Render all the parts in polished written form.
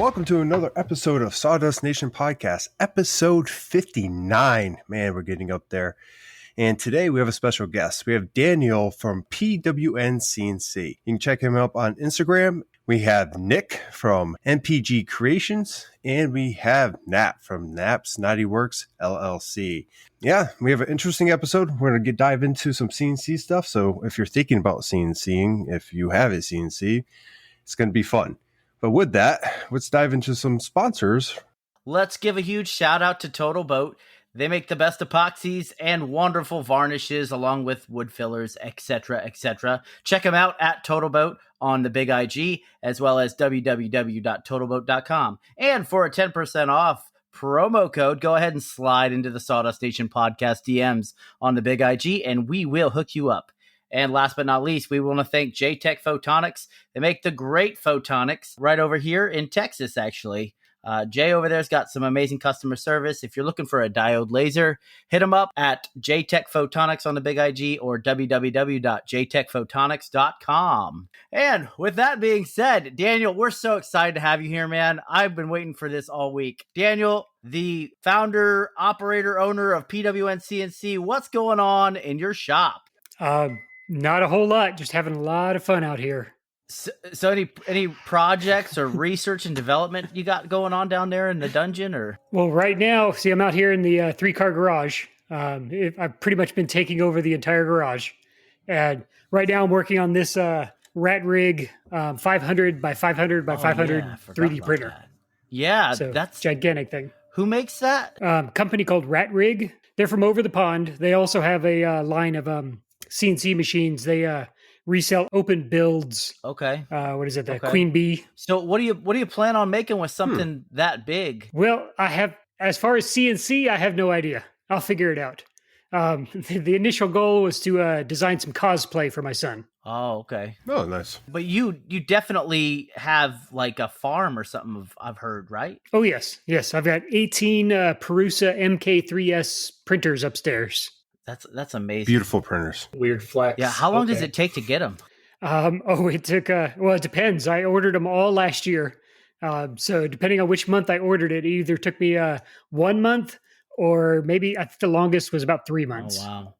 Welcome to another episode of Sawdust Nation Podcast, episode 59. Man, we're getting up there. And today we have a special guest. We have Daniel from PWN CNC. You can check him up on Instagram. We have Nick from MPG Creations, and we have Nap from Nap's Naughty Works LLC. Yeah, we have an interesting episode. We're going to dive into some CNC stuff. So if you're thinking about CNCing, if you have a CNC, it's going to be fun. But with that, let's dive into some sponsors. Let's give a huge shout out to Totalboat. They make the best epoxies and wonderful varnishes along with wood fillers, etc., etc. Check them out at Totalboat on the Big IG, as well as www.totalboat.com. And for a 10% off promo code, go ahead and slide into the Sawdust Nation Podcast DMs on the Big IG, and we will hook you up. And last but not least, we want to thank Jtechphotonics. They make the great photonics right over here in Texas, actually. Jay over there's got some amazing customer service. If you're looking for a diode laser, hit them up at Jtechphotonics on the Big IG or www.jtechphotonics.com. And with that being said, Daniel, we're so excited to have you here, man. I've been waiting for this all week. Daniel, the founder, operator, owner of PWN CNC, what's going on in your shop? Not a whole lot. Just having a lot of fun out here. So any projects or research and development you got going on down there in the dungeon, or? Well, right now, see, I'm out here in the 3-car garage. I've pretty much been taking over the entire garage. And right now I'm working on this rat rig 500 by 500 by 500 3D printer. Yeah, so that's gigantic thing. Who makes that? Company called Rat Rig. They're from over the pond. They also have a line of CNC machines. They resell open builds. Okay. What is it? The Queen Bee. So what do you plan on making with something that big? Well, as far as CNC, I have no idea. I'll figure it out. The initial goal was to design some cosplay for my son. Oh, okay. Oh, nice. But you definitely have like a farm or something, I've heard, right? Oh, yes. Yes. I've got 18 Prusa MK3S printers upstairs. That's amazing. Beautiful printers. Weird flex. Yeah. How long does it take to get them? It took, well, it depends. I ordered them all last year. So depending on which month I ordered it either took me 1 month or maybe I think the longest was about 3 months. Oh, wow.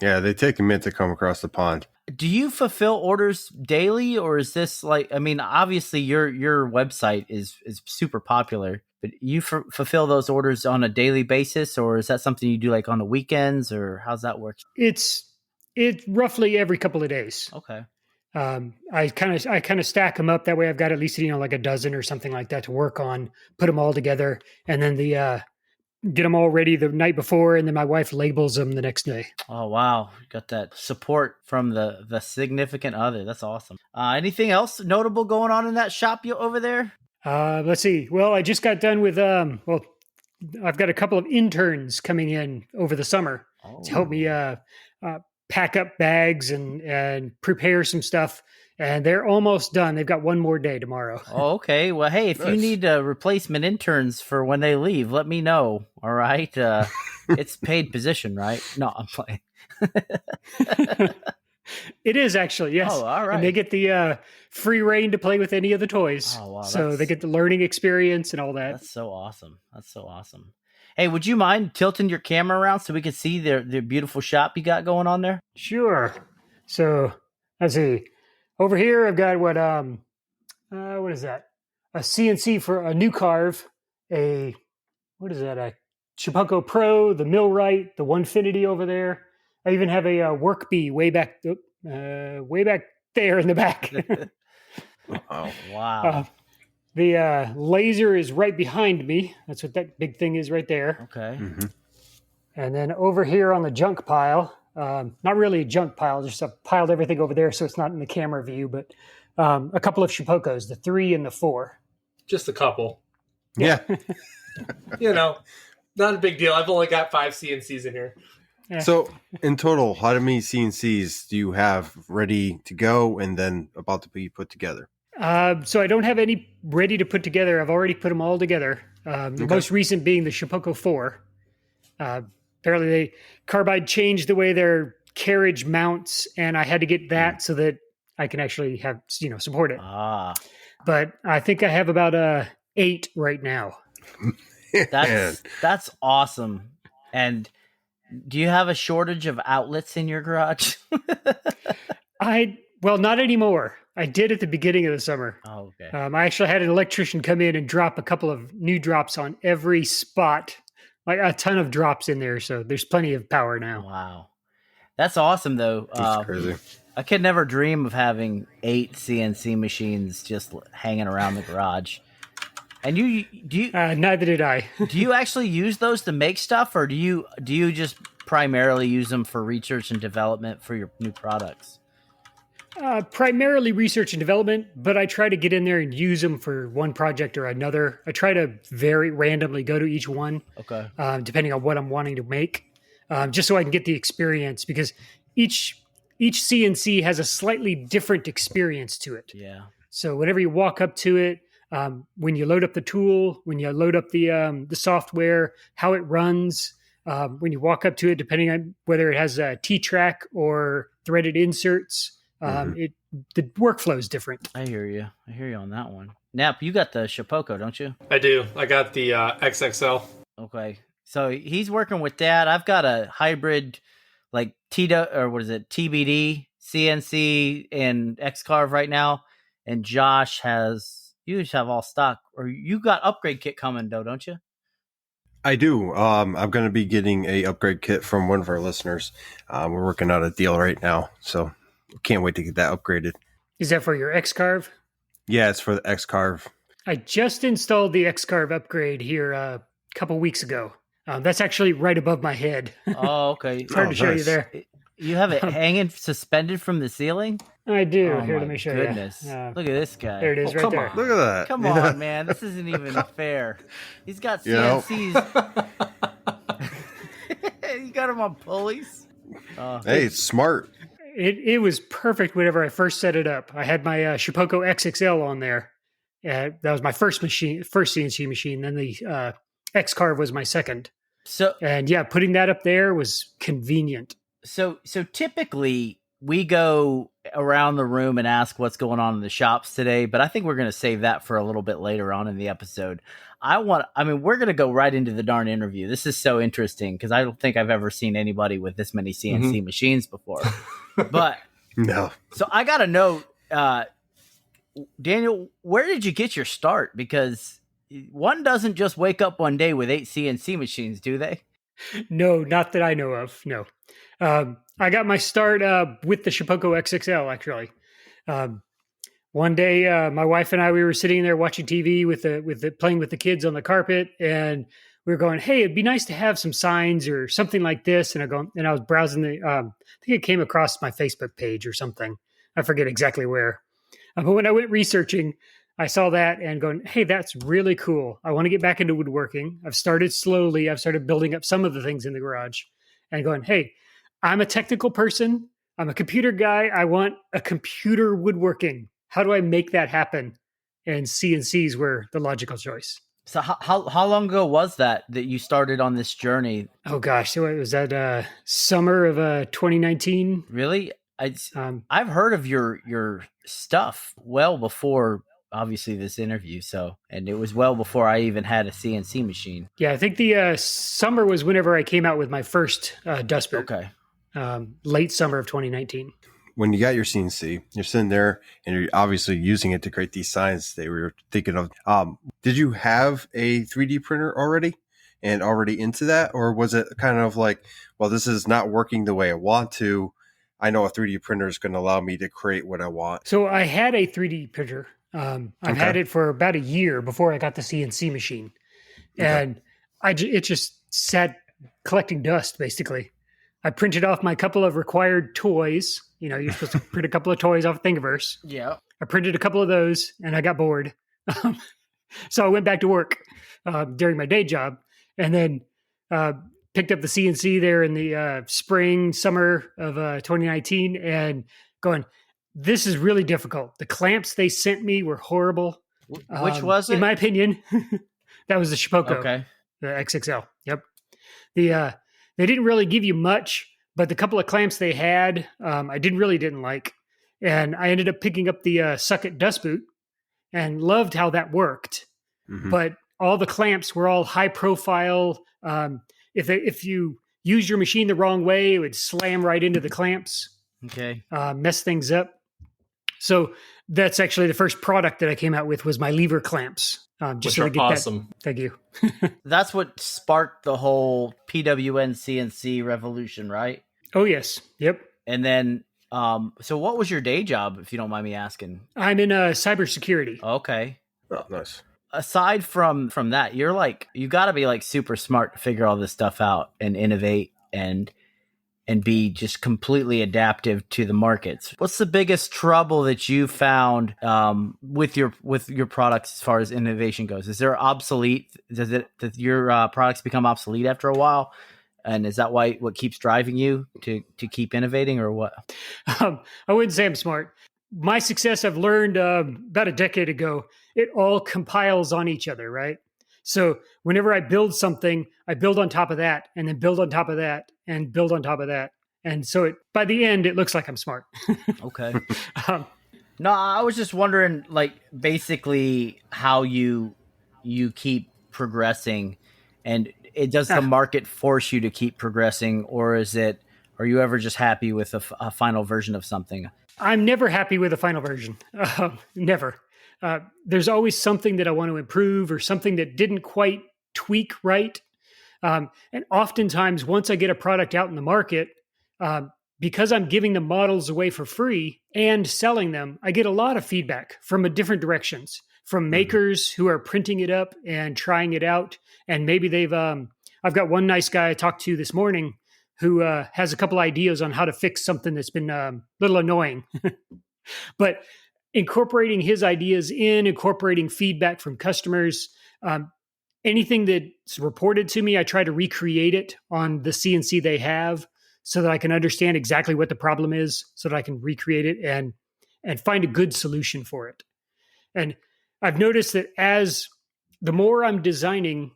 Yeah, they take a minute to come across the pond. Do you fulfill orders daily, or is this like, I mean, obviously your website is super popular, but you fulfill those orders on a daily basis, or is that something you do like on the weekends, or how's that work? It's roughly every couple of days. Okay. I kind of stack them up. That way I've got at least, like a dozen or something like that to work on, put them all together, and then get them all ready the night before, and then my wife labels them the next day. Oh, wow. Got that support from the significant other. That's awesome. Anything else notable going on in that shop over there? Let's see. Well, I just got done with, I've got a couple of interns coming in over the summer to help me pack up bags and prepare some stuff. And they're almost done. They've got one more day tomorrow. Oh, okay. Well, hey, if you need replacement interns for when they leave, let me know. All right. It's paid position, right? No, I'm playing. It is actually, yes. Oh, all right. And they get the free reign to play with any of the toys. Oh, wow. So they get the learning experience and all that. That's so awesome. Hey, would you mind tilting your camera around so we can see the beautiful shop you got going on there? Sure. So let's see. Over here, I've got what is that? A CNC for a new carve. A Shapeoko Pro, the Millwright, the Onefinit over there. I even have a Work Bee way back there in the back. Oh, wow. The laser is right behind me. That's what that big thing is right there. Okay. Mm-hmm. And then over here on the junk pile, not really a junk pile, just I piled everything over there so it's not in the camera view, but a couple of Shapeokos, the 3 and the 4. Just a couple. Yeah. Not a big deal. I've only got 5 CNCs in here. Yeah. So in total, how many CNCs do you have ready to go and then about to be put together? So I don't have any ready to put together. I've already put them all together. The most recent being the Shapeoko 4. Apparently, Carbide changed the way their carriage mounts, and I had to get that so that I can actually have support it. Ah, But I think I have about 8 right now. That's awesome. And do you have a shortage of outlets in your garage? Well, not anymore. I did at the beginning of the summer. Oh, okay. I actually had an electrician come in and drop a couple of new drops on every spot, like a ton of drops in there. So there's plenty of power now. Wow. That's awesome, though. That's crazy. I could never dream of having 8 CNC machines just hanging around the garage. And neither did I. do you actually use those to make stuff, or do you just primarily use them for research and development for your new products? Primarily research and development, but I try to get in there and use them for one project or another. I try to very randomly go to each one, Okay. Depending on what I'm wanting to make, just so I can get the experience, because each CNC has a slightly different experience to it. Yeah. So whenever you walk up to it, when you load up the tool, when you load up the software, how it runs, when you walk up to it, depending on whether it has a T-track or threaded inserts, the workflow is different. I hear you on that one. Nap, you got the Shapeoko, don't you? I do. I got the XXL. Okay. So he's working with that. I've got a hybrid, like TBD CNC and X-Carve right now. And Josh you just have all stock, or you got upgrade kit coming though, don't you? I do. I'm going to be getting a upgrade kit from one of our listeners. We're working out a deal right now, so can't wait to get that upgraded. Is that for your X-Carve? Yeah, it's for the X-Carve. I just installed the X-Carve upgrade here a couple weeks ago. That's actually right above my head. Oh, okay. It's hard to show you there. You have it hanging suspended from the ceiling? I do. Oh, here, let me show goodness. you. Look at this guy. There it is, right there. Look at that. Come on, man. This isn't even fair. He's got CNCs. You got him on pulleys. Hey, it's smart. It was perfect whenever I first set it up. I had my Shapeoko XXL on there. That was my first CNC machine. Then the X-Carve was my second. And putting that up there was convenient. So typically we go around the room and ask what's going on in the shops today, but I think we're going to save that for a little bit later on in the episode. We're going to go right into the darn interview. This is so interesting because I don't think I've ever seen anybody with this many CNC machines before. But no. So I got to know, Daniel, where did you get your start? Because one doesn't just wake up one day with 8 CNC machines, do they? No, not that I know of. No. I got my start with the Shapeoko XXL, actually. One day, my wife and I, we were sitting there watching TV playing with the kids on the carpet, and we were going, "Hey, it'd be nice to have some signs or something like this." And I was browsing I think it came across my Facebook page or something. I forget exactly where. But when I went researching, I saw that and going, "Hey, that's really cool. I want to get back into woodworking." I've started slowly. I've started building up some of the things in the garage and going, "Hey, I'm a technical person. I'm a computer guy. I want a computer woodworking. How do I make that happen?" And CNCs were the logical choice. So how long ago was that you started on this journey? Oh gosh, so it was that summer of 2019. Really? I've heard of your stuff well before, obviously, this interview. And it was well before I even had a CNC machine. Yeah, I think the summer was whenever I came out with my first dust boot. Okay. Late summer of 2019. When you got your CNC, you're sitting there and you're obviously using it to create these signs that we were thinking of. Did you have a 3D printer already and already into that? Or was it kind of like, well, this is not working the way I want to. I know a 3D printer is going to allow me to create what I want. So I had a 3D printer. I've had it for about a year before I got the CNC machine. And it just sat collecting dust, basically. I printed off my couple of required toys. You know, you're supposed to print a couple of toys off Thingiverse. Yeah. I printed a couple of those and I got bored. So I went back to work during my day job and then picked up the CNC there in the summer of 2019 and going, this is really difficult. The clamps they sent me were horrible. Which was it? In my opinion, that was the Shapeoko. Okay. The XXL. Yep. They didn't really give you much, but the couple of clamps they had, I didn't like. And I ended up picking up the Suck It Dust Boot and loved how that worked. but all the clamps were all high profile. If you use your machine the wrong way, it would slam right into the clamps. Okay. Mess things up. So that's actually the first product that I came out with was my lever clamps. Which are awesome. Thank you. That's what sparked the whole PWN CNC revolution, right? Oh, yes. Yep. And then, so what was your day job, if you don't mind me asking? I'm in cybersecurity. Okay. Oh, nice. Aside from that, you got to be like super smart to figure all this stuff out and innovate and be just completely adaptive to the markets. What's the biggest trouble that you found with your products as far as innovation goes? Is there obsolete? Does your products become obsolete after a while? And is that what keeps driving you to keep innovating, or what? I wouldn't say I'm smart. My success, I've learned about a decade ago, it all compiles on each other, right? So whenever I build something, I build on top of that, and then build on top of that, and build on top of that. And so by the end, it looks like I'm smart. Okay. No, I was just wondering, like, basically how you keep progressing, and does the market force you to keep progressing, or are you ever just happy with a final version of something? I'm never happy with a final version. Never. There's always something that I want to improve or something that didn't quite tweak right. And oftentimes, once I get a product out in the market, because I'm giving the models away for free and selling them, I get a lot of feedback from different directions, from makers who are printing it up and trying it out. And maybe I've got one nice guy I talked to this morning who has a couple ideas on how to fix something that's been a little annoying. But incorporating his ideas incorporating feedback from customers, anything that's reported to me, I try to recreate it on the CNC they have so that I can understand exactly what the problem is, so that I can recreate it and find a good solution for it. And I've noticed that as the more I'm designing,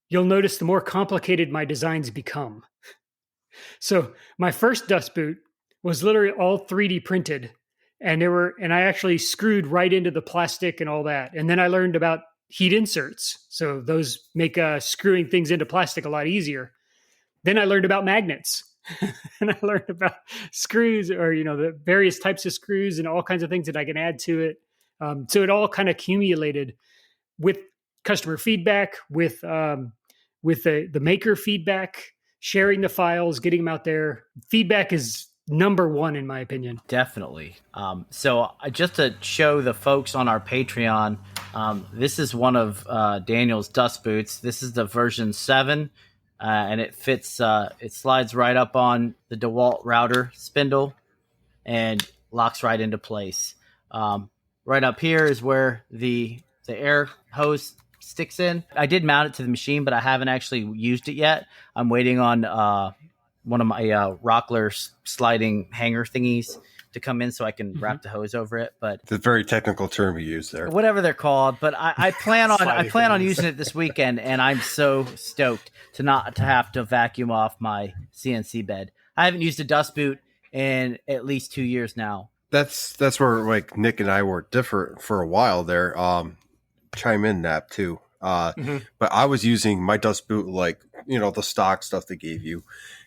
you'll notice the more complicated my designs become. So my first dust boot was literally all 3D printed, and I actually screwed right into the plastic and all that. And then I learned about heat inserts. So those make screwing things into plastic a lot easier. Then I learned about magnets. And I learned about screws, or the various types of screws and all kinds of things that I can add to it. So it all kind of accumulated with customer feedback, with the maker feedback, sharing the files, getting them out there. Feedback is number one, in my opinion. Definitely. So just to show the folks on our Patreon, this is one of Daniel's dust boots. This is the version 7. And it fits, it slides right up on the DeWalt router spindle and locks right into place. Right up here is where the air hose sticks in. I did mount it to the machine, but I haven't actually used it yet. I'm waiting on one of my Rockler sliding hanger thingies to come in so I can wrap the hose over it. But it's a very technical term you use there. Whatever they're called, but I plan on using it this weekend, and I'm so stoked to not to have to vacuum off my CNC bed. I haven't used a dust boot in at least 2 years now. That's where like Nick and I were different for a while there. Chime in, Nap, too. But I was using my dust boot like the stock stuff they gave you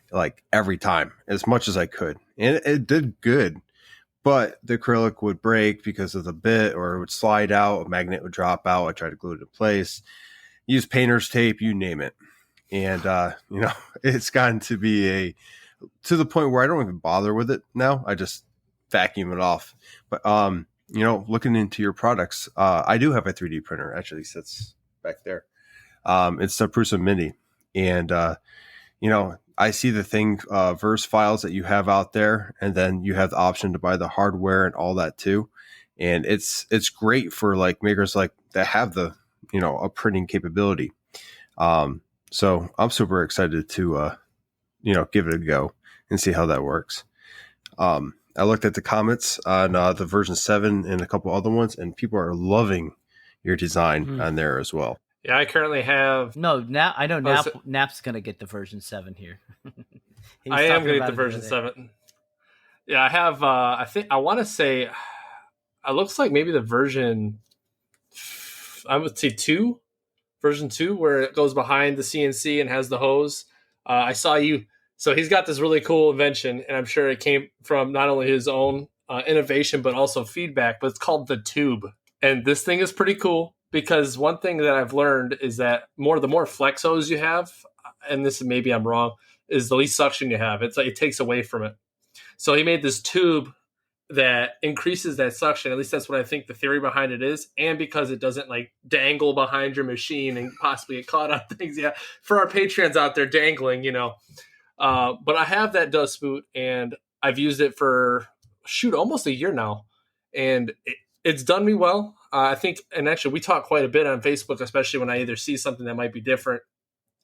like every time as much as I could, and it did good. But the acrylic would break because of the bit, or it would slide out. A magnet would drop out. I tried to glue it in place. Use painter's tape, you name it. And, it's gotten to be to the point where I don't even bother with it now. I just vacuum it off. But, looking into your products, I do have a 3D printer. Actually sits back there. It's the Prusa Mini. And, I see the verse files that you have out there, and then you have the option to buy the hardware and all that too. And it's great for like makers like that have the, a printing capability. So I'm super excited to, give it a go and see how that works. I looked at the comments on the version 7 and a couple other ones, and people are loving your design on there as well. Yeah, I currently have. No, I know Nap's going to get the version 7 here. I am going to get the version 7. Yeah, I have. I want to say, it looks like maybe the version. I would say 2 version 2, where it goes behind the CNC and has the hose. I saw you. So he's got this really cool invention, and I'm sure it came from not only his own innovation, but also feedback, but it's called the tube. And this thing is pretty cool because one thing that I've learned is that the more flex hose you have, and this maybe I'm wrong, is the least suction you have. It's like it takes away from it. So he made this tube that increases that suction. At least that's what I think the theory behind it is. And because it doesn't like dangle behind your machine and possibly get caught on things. Yeah. For our Patreons out there dangling, but I have that dust boot and I've used it for almost a year now. And it's done me well. I think, and actually we talk quite a bit on Facebook, especially when I either see something that might be different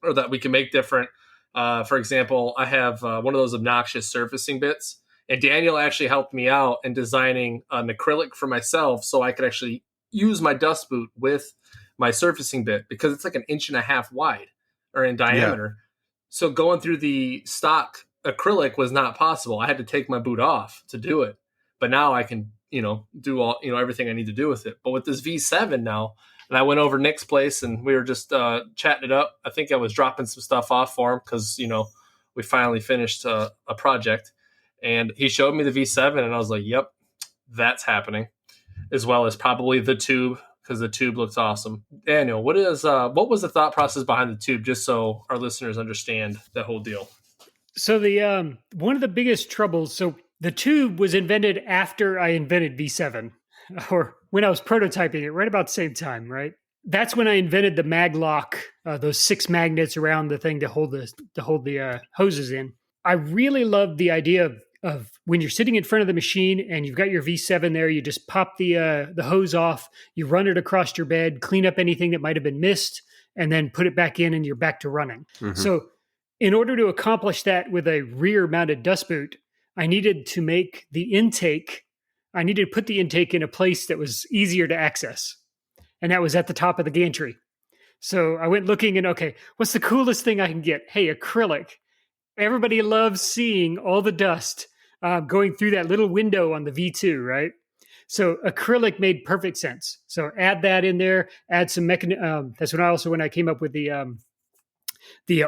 or that we can make different. For example, I have one of those obnoxious surfacing bits. And Daniel actually helped me out in designing an acrylic for myself so I could actually use my dust boot with my surfacing bit because it's like 1.5 inches wide or in diameter. Yeah. So going through the stock acrylic was not possible. I had to take my boot off to do it. But now I can, do all, everything I need to do with it. But with this V7 now, and I went over Nick's place and we were just chatting it up. I think I was dropping some stuff off for him because, we finally finished a project. And he showed me the V7 and I was like, yep, that's happening. As well as probably the tube, because the tube looks awesome. Daniel, what was the thought process behind the tube, just so our listeners understand the whole deal? So the one of the biggest troubles, so the tube was invented after I invented V7, or when I was prototyping it, right about the same time, right? That's when I invented the mag lock, those 6 magnets around the thing to hold the hoses in. I really love the idea of when you're sitting in front of the machine and you've got your V7 there, you just pop the hose off, you run it across your bed, clean up anything that might have been missed, and then put it back in and you're back to running. Mm-hmm. So in order to accomplish that with a rear-mounted dust boot, I needed to put the intake in a place that was easier to access. And that was at the top of the gantry. So I went looking and, okay, what's the coolest thing I can get? Hey, acrylic. Everybody loves seeing all the dust going through that little window on the V2, right? So acrylic made perfect sense. So add that in there, add some mechanism. That's when I came up with the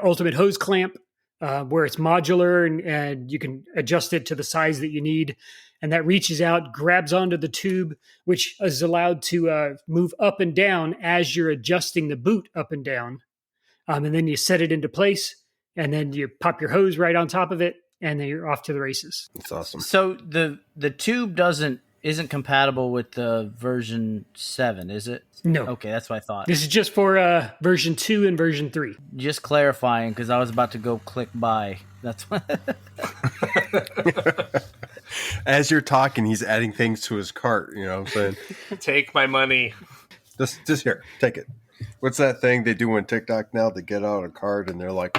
ultimate hose clamp, where it's modular and you can adjust it to the size that you need. And that reaches out, grabs onto the tube, which is allowed to move up and down as you're adjusting the boot up and down. And then you set it into place. And then you pop your hose right on top of it, and then you're off to the races. That's awesome. So the tube isn't compatible with the version 7, is it? No. Okay, that's what I thought. This is just for version 2 and version 3. Just clarifying, because I was about to go click buy. That's what. As you're talking, he's adding things to his cart. You know what I'm saying? Take my money. Just here, take it. What's that thing they do on TikTok now? They get out a card and they're like,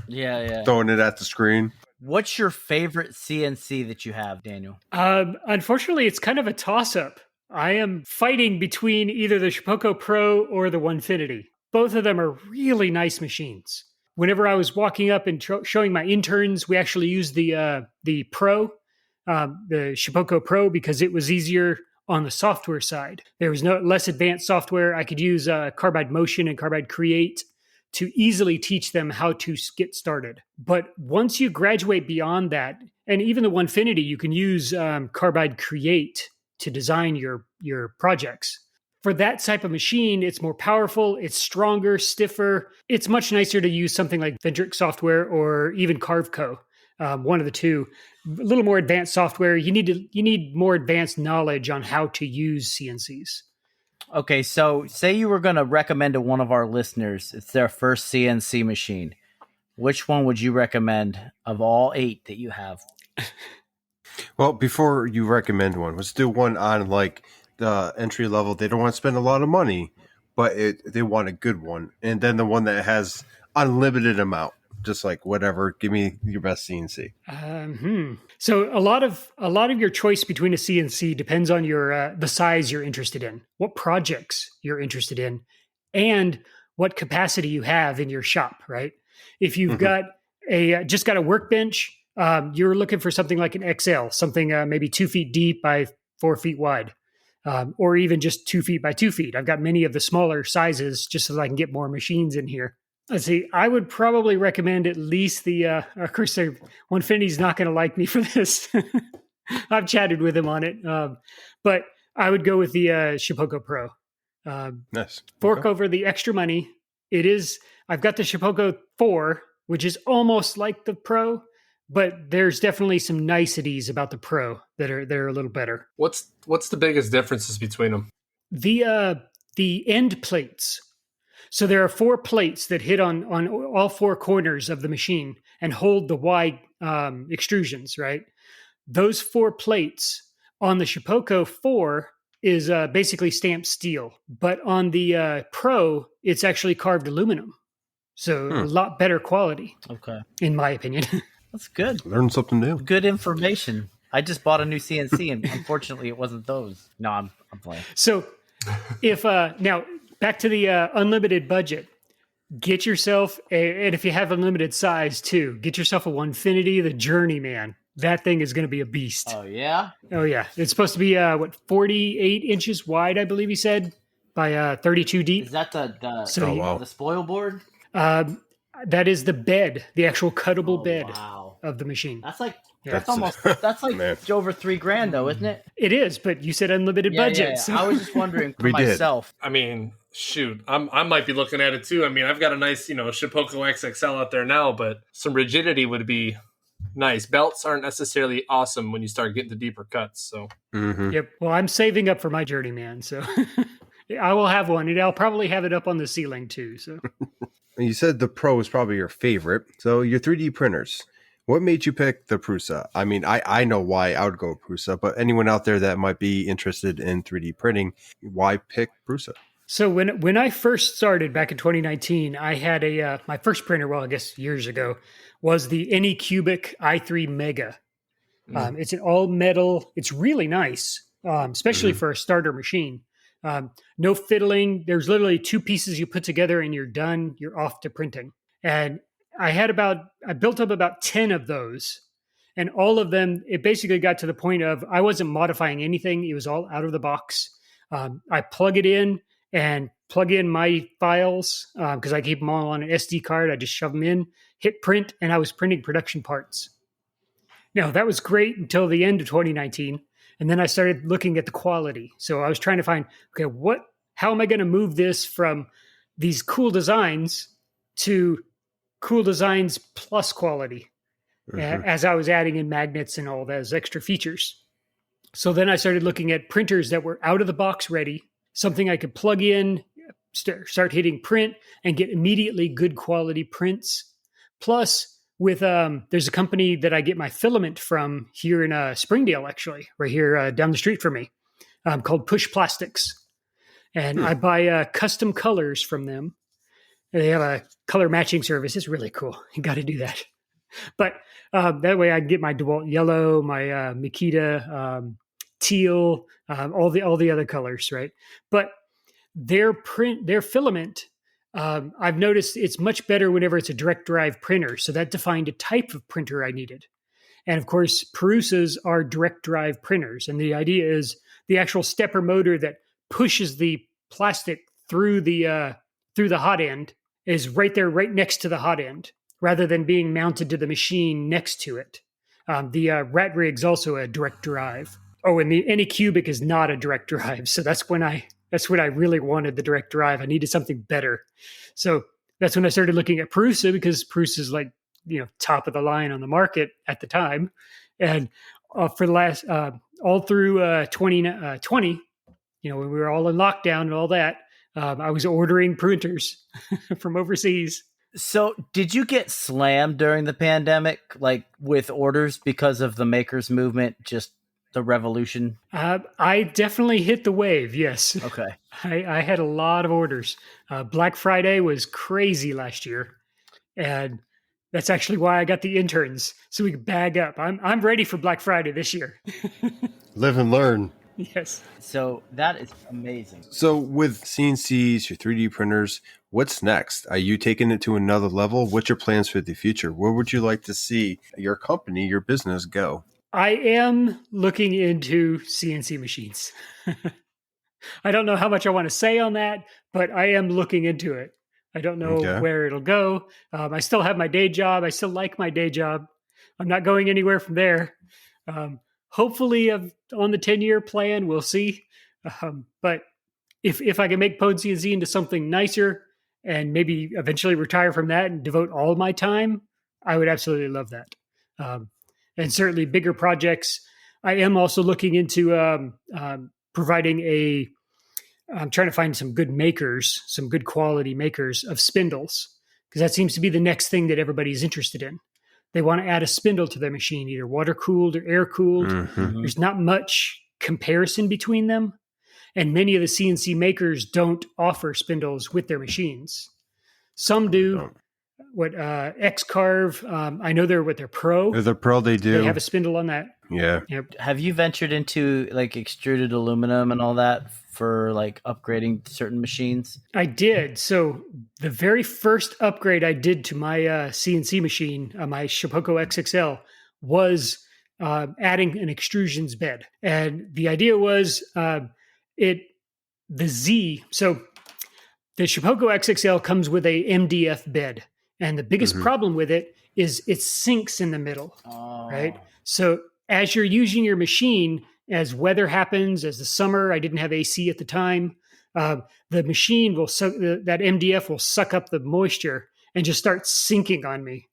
yeah, throwing it at the screen. What's your favorite CNC that you have, Daniel? Unfortunately, it's kind of a toss-up. I am fighting between either the Shapeoko Pro or the Onefinit. Both of them are really nice machines. Whenever I was walking up and showing my interns, we actually used the Pro, the Shapeoko Pro, because it was easier on the software side. There was less advanced software. I could use Carbide Motion and Carbide Create to easily teach them how to get started. But once you graduate beyond that, and even the Onefinit, you can use Carbide Create to design your projects. For that type of machine, it's more powerful, it's stronger, stiffer. It's much nicer to use something like Vendrick software or even Carveco, one of the two. A little more advanced software. You need more advanced knowledge on how to use CNCs. Okay, so say you were going to recommend to one of our listeners, it's their first CNC machine. Which one would you recommend of all 8 that you have? Well, before you recommend one, let's do one on like the entry level. They don't want to spend a lot of money, but they want a good one. And then the one that has unlimited amount, just like whatever. Give me your best CNC. So a lot of your choice between a CNC depends on your the size you're interested in, what projects you're interested in, and what capacity you have in your shop. Right? If you've got just got a workbench, you're looking for something like an XL, something maybe 2 feet deep by 4 feet wide. or even just 2 feet by 2 feet. I've got many of the smaller sizes just so that I can get more machines in here. Let's see. I would probably recommend at least the, of course, Onefinit's not going to like me for this. I've chatted with him on it. But I would go with the Shapeoko Pro. Nice. Fork Okay. over the extra money. I've got the Shapeoko 4, which is almost like the Pro, but there's definitely some niceties about the Pro that are a little better. What's the biggest differences between them? The end plates. So there are 4 plates that hit on all 4 corners of the machine and hold the Y extrusions, right? Those 4 plates on the Shapeoko 4 is basically stamped steel, but on the Pro, it's actually carved aluminum. So a lot better quality. Okay. In my opinion. That's good. Learn something new. Good information. I just bought a new CNC, and unfortunately, it wasn't those. No, I'm playing. So if now back to the unlimited budget, get yourself and if you have unlimited size too, get yourself a Onefinit, the Journeyman. That thing is going to be a beast. Oh yeah. Oh yeah, it's supposed to be 48 inches wide, I believe he said, by 32 deep. Is that the So the spoil board? That is the bed, the actual cuttable bed Wow. of the machine. That's like That's that's like man. over $3,000 though, isn't it? It is, but you said unlimited budget. Yeah. So. I was just wondering for We did. myself. I mean, shoot, I might be looking at it too. I mean, I've got a nice, Shapeoko XXL out there now, but some rigidity would be nice. Belts aren't necessarily awesome when you start getting to deeper cuts. So Mm-hmm. Yep. Well, I'm saving up for my Journeyman, so I will have one, and I'll probably have it up on the ceiling too. So You said the Pro is probably your favorite. So your 3D printers, what made you pick the Prusa? I mean, I know why I would go with Prusa, but anyone out there that might be interested in 3D printing, why pick Prusa? So when I first started back in 2019, I had my first printer. Well, I guess years ago was the Anycubic i3 Mega. It's an all metal. It's really nice, especially for a starter machine. No fiddling. There's literally 2 pieces you put together and you're done. You're off to printing. And I built up about 10 of those, and all of them. It basically got to the point of I wasn't modifying anything. It was all out of the box. I plug it in and plug in my files because I keep them all on an SD card. I just shove them in, hit print, and I was printing production parts. Now, that was great until the end of 2019. And then I started looking at the quality. So I was trying to find, okay, how am I going to move this from these cool designs to cool designs plus quality as I was adding in magnets and all those extra features. So then I started looking at printers that were out of the box ready, something I could plug in, start hitting print and get immediately good quality prints. Plus, with there's a company that I get my filament from here in Springdale, actually, right here down the street from me, called Push Plastics. And I buy custom colors from them. They have a color matching service. It's really cool. You got to do that. But that way I can get my DeWalt yellow, my Makita teal, all the other colors, right? But their filament, I've noticed it's much better whenever it's a direct drive printer. So that defined a type of printer I needed. And of course, Prusas are direct drive printers. And the idea is the actual stepper motor that pushes the plastic through the hot end is right there, right next to the hot end, rather than being mounted to the machine next to it. The Rat Rig's also a direct drive. Oh, and the Anycubic is not a direct drive. So that's when I really wanted the direct drive. I needed something better. So that's when I started looking at Prusa, because Prusa is like, top of the line on the market at the time. And for the last, all through 2020, when we were all in lockdown and all that, I was ordering printers from overseas. So did you get slammed during the pandemic, like with orders because of the makers movement, just the revolution? I definitely hit the wave. Yes. Okay. I had a lot of orders. Black Friday was crazy last year. And that's actually why I got the interns, so we could bag up. I'm ready for Black Friday this year. Live and learn. Yes. So that is amazing. So with CNCs, your 3D printers, what's next? Are you taking it to another level? What's your plans for the future? Where would you like to see your company, your business go? I am looking into CNC machines. I don't know how much I want to say on that, but I am looking into it. I don't know where it'll go. I still have my day job. I still like my day job. I'm not going anywhere from there. Hopefully, on the 10-year plan, we'll see. But if I can make Pod CNC into something nicer and maybe eventually retire from that and devote all my time, I would absolutely love that. And certainly bigger projects. I am also looking into providing I'm trying to find some good makers, some good quality makers of spindles, because that seems to be the next thing that everybody's interested in. They want to add a spindle to their machine, either water cooled or air cooled. Mm-hmm. There's not much comparison between them. And many of the CNC makers don't offer spindles with their machines. Some do. What X-Carve, I know they're Pro. They're Pro, they do. They have a spindle on that. Yeah. Yep. Have you ventured into like extruded aluminum and all that for like upgrading certain machines? I did. So the very first upgrade I did to my CNC machine, my Shapeoko XXL, was adding an extrusions bed. And the idea was so the Shapeoko XXL comes with a MDF bed. And the biggest problem with it is it sinks in the middle, right? So as you're using your machine, as weather happens, as the summer, I didn't have AC at the time, the machine will that MDF will suck up the moisture and just start sinking on me.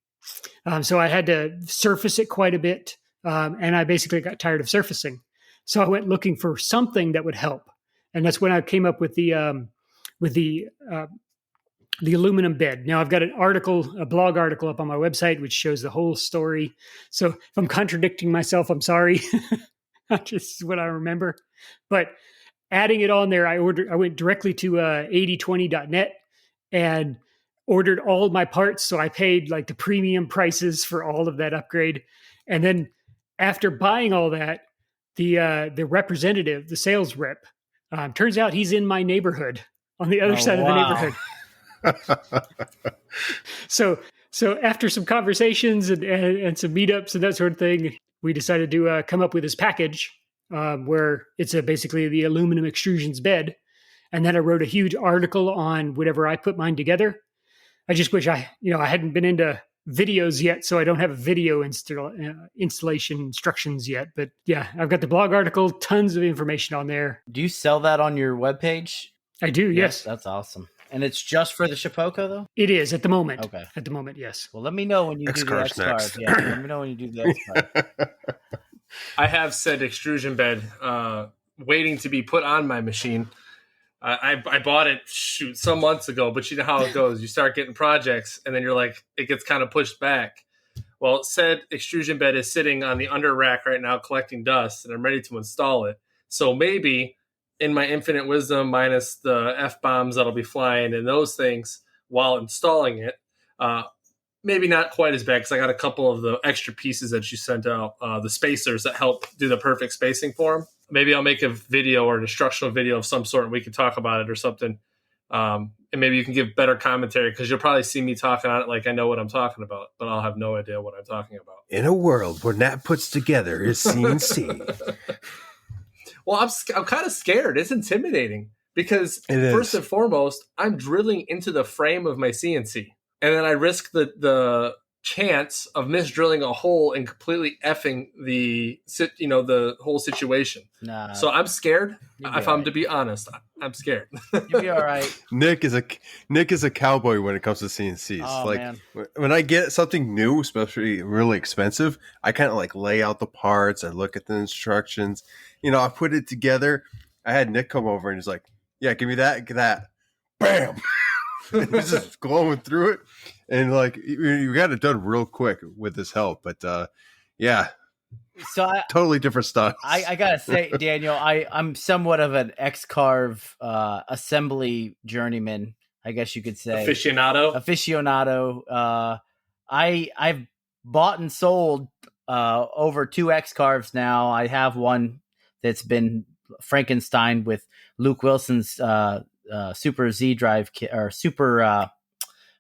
So I had to surface it quite a bit, and I basically got tired of surfacing. So I went looking for something that would help, and that's when I came up with the aluminum bed. Now I've got a blog article up on my website, which shows the whole story. So if I'm contradicting myself, I'm sorry. Just what I remember. But adding it on there, I went directly to 8020.net and ordered all of my parts. So I paid like the premium prices for all of that upgrade. And then after buying all that, the representative, the sales rep, turns out he's in my neighborhood on the other side of the neighborhood. So after some conversations and some meetups and that sort of thing, we decided to come up with this package where it's basically the aluminum extrusions bed. And then I wrote a huge article on whatever I put mine together. I just wish I hadn't been into videos yet, so I don't have a video installation instructions yet. But yeah, I've got the blog article, tons of information on there. Do you sell that on your webpage? I do, yes. That's awesome. And it's just for the Shapeoko, though? It is at the moment. Okay. At the moment, yes. Well, let me know when you do the X-Carve. Yeah, let me know when you do the X-Carve. I have said extrusion bed waiting to be put on my machine. I bought it some months ago, but you know how it goes. You start getting projects, and then you're like, it gets kind of pushed back. Well, said extrusion bed is sitting on the under rack right now collecting dust, and I'm ready to install it. So maybe in my infinite wisdom, minus the F-bombs that'll be flying and those things while installing it, maybe not quite as bad because I got a couple of the extra pieces that you sent out, the spacers that help do the perfect spacing for them. Maybe I'll make a video or an instructional video of some sort and we can talk about it or something. And maybe you can give better commentary because you'll probably see me talking on it like I know what I'm talking about, but I'll have no idea what I'm talking about. In a world where Nat puts together his CNC. Well, I'm kind of scared. It's intimidating because first and foremost, I'm drilling into the frame of my CNC. And then I risk the chance of misdrilling a hole and completely effing the whole situation. Nah, so I'm scared. If I'm to be honest, I'm scared. You'll be all right. Nick is a cowboy when it comes to CNCs. Oh, like man. when I get something new, especially really expensive, I kind of like lay out the parts. I look at the instructions. I put it together. I had Nick come over and he's like, "Yeah, give me that, get that." Bam. And he's just glowing through it, and like you got it done real quick with his help. But yeah, so totally different stuff. I gotta say, Daniel, I'm somewhat of an X-Carve assembly journeyman, I guess you could say. Aficionado. I've bought and sold over 2 X-Carves now. I have one that's been Frankenstein with Luke Wilson's Super Z drive kit or Super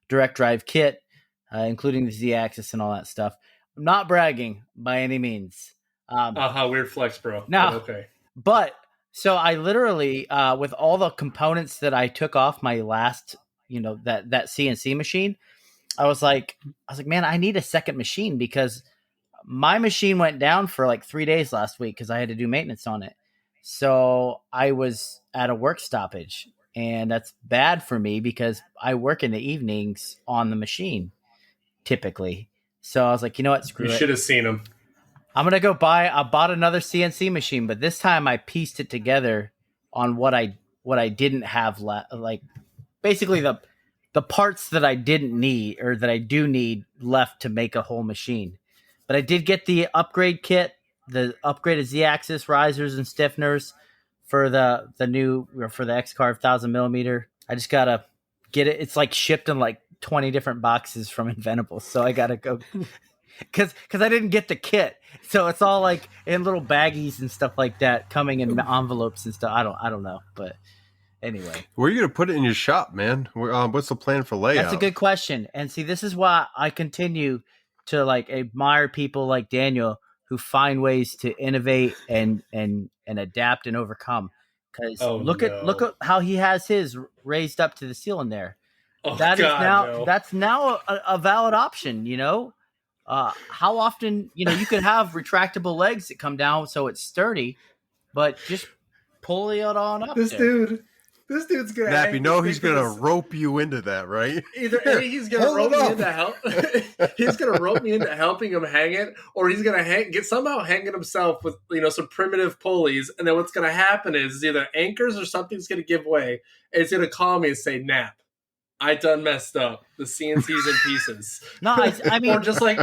direct drive kit, including the Z axis and all that stuff. I'm not bragging by any means. Weird flex, bro. No, but okay. But So I literally, with all the components that I took off my last, that CNC machine, I was like, man, I need a second machine because my machine went down for like 3 days last week because I had to do maintenance on it. So I was at a work stoppage, and that's bad for me because I work in the evenings on the machine typically. So I was like, you know what? Screw You it. should have seen him. I'm gonna go I bought another CNC machine, but this time I pieced it together on what I didn't have like basically the parts that I didn't need or that I do need left to make a whole machine. But I did get the upgrade kit, the upgraded Z-axis risers and stiffeners for the new for the X-Carve 1000mm. I just gotta get it. It's like shipped in like 20 different boxes from Inventables, so I gotta go because I didn't get the kit, so it's all like in little baggies and stuff like that, coming in envelopes and stuff. I don't know, but anyway, Where are you going to put it in your shop, man? What's the plan for layout? that's a good question. And see, this is why I continue to like admire people like Daniel who find ways to innovate and adapt and overcome. Because look at how he has his raised up to the ceiling there. Oh, That is God, now no. that's now a valid option. How often you can have retractable legs that come down so it's sturdy, but just pull it on up. This dude's gonna. Nappy, he's gonna rope you into that, right? Either A, he's gonna rope me into help. He's gonna rope me into helping him hang it, or he's gonna somehow hang it himself with some primitive pulleys. And then what's gonna happen is either anchors or something's gonna give way. And it's gonna call me and say, "Nap, I done messed up. The CNC's in pieces." No, I mean, or just like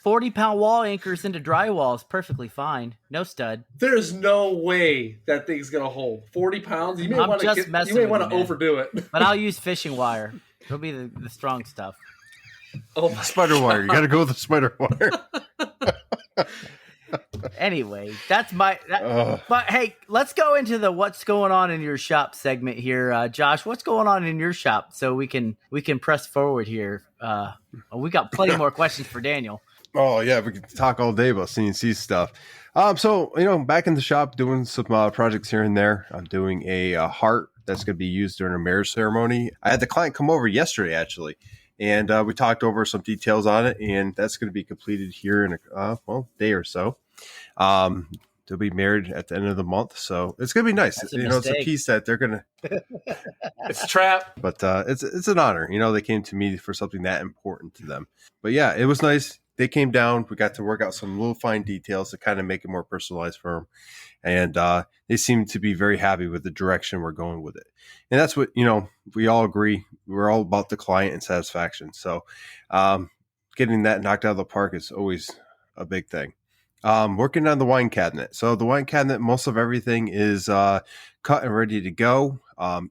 40-pound wall anchors into drywall is perfectly fine. No stud. there's no way that thing's gonna hold 40 pounds. You may I'm want just to messing you may with want to you, man. overdo it. But I'll use fishing wire. It'll be the strong stuff. Oh my Spider wire. You got to go with the spider wire. Anyway, that's but hey, let's go into the what's going on in your shop segment here. Josh, what's going on in your shop so we can press forward here. We got plenty more questions for Daniel. Oh yeah, we could talk all day about CNC stuff. So back in the shop doing some projects here and there. I'm doing a heart that's going to be used during a marriage ceremony. I had the client come over yesterday actually, and we talked over some details on it, and that's going to be completed here in a day or so. They'll be married at the end of the month, so it's going to be nice. It's a piece that they're going to. It's a trap, but it's an honor. They came to me for something that important to them. But yeah, it was nice. They came down. We got to work out some little fine details to kind of make it more personalized for them. And they seem to be very happy with the direction we're going with it. And that's what, we all agree. We're all about the client and satisfaction. So getting that knocked out of the park is always a big thing. Working on the wine cabinet. So the wine cabinet, most of everything is cut and ready to go.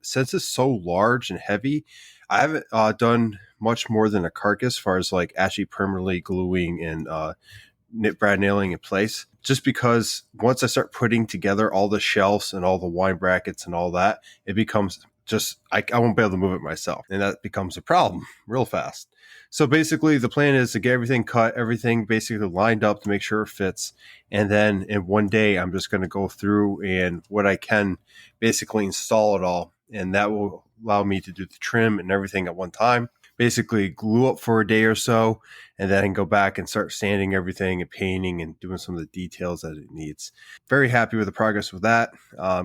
Since it's so large and heavy, I haven't done much more than a carcass as far as like actually permanently gluing and brad nailing in place. Just because once I start putting together all the shelves and all the wine brackets and all that, it becomes just, I won't be able to move it myself. And that becomes a problem real fast. So basically the plan is to get everything cut, everything basically lined up to make sure it fits. And then in one day, I'm just going to go through and what I can basically install it all. And that will allow me to do the trim and everything at one time. Basically glue up for a day or so, and then go back and start sanding everything and painting and doing some of the details that it needs. Very happy with the progress with that,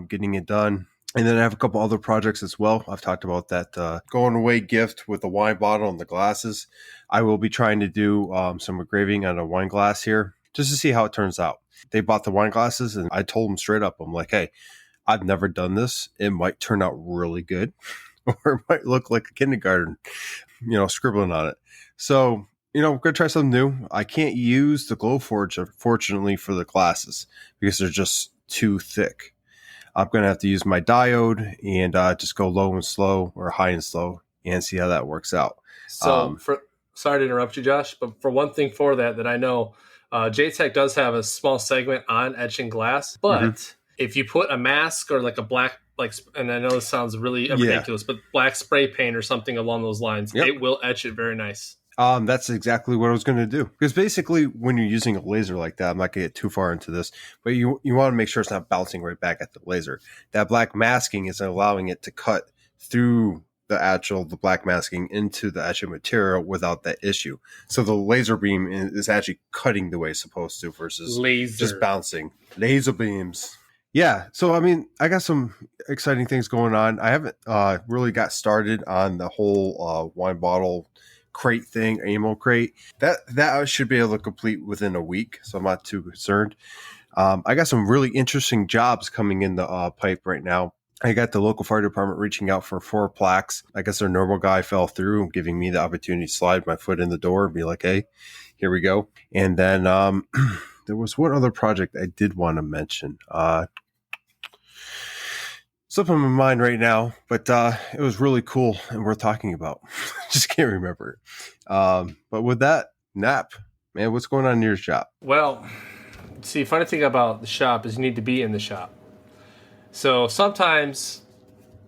getting it done. And then I have a couple other projects as well. I've talked about that going away gift with the wine bottle and the glasses. I will be trying to do some engraving on a wine glass here just to see how it turns out. They bought the wine glasses and I told them straight up, I'm like, hey, I've never done this. It might turn out really good or it might look like a kindergarten, scribbling on it. So, we're going to try something new. I can't use the Glowforge, unfortunately, for the glasses because they're just too thick. I'm going to have to use my diode and just go low and slow or high and slow and see how that works out. So sorry to interrupt you, Josh, but for one thing for that I know, Jtech does have a small segment on etching glass, but if you put a mask or like a black, and I know this sounds really ridiculous, but black spray paint or something along those lines, it will etch it very nice. That's exactly what I was going to do. Because basically, when you're using a laser like that, I'm not going to get too far into this, but you want to make sure it's not bouncing right back at the laser. That black masking is allowing it to cut through the black masking into the actual material without that issue. So the laser beam is actually cutting the way it's supposed to versus just bouncing. Laser beams. Yeah. So, I mean, I got some exciting things going on. I haven't really got started on the whole wine bottle crate thing, ammo crate. That I should be able to complete within a week, so I'm not too concerned. I got some really interesting jobs coming in the pipe right now. I got the local fire department reaching out for 4 plaques. I guess their normal guy fell through, giving me the opportunity to slide my foot in the door and be like, hey, here we go. And then there was one other project I did want to mention. Slipping my mind right now, but it was really cool and worth talking about. Just can't remember it. But with that, Nap, man, what's going on in your shop? Well, see, funny thing about the shop is you need to be in the shop. So sometimes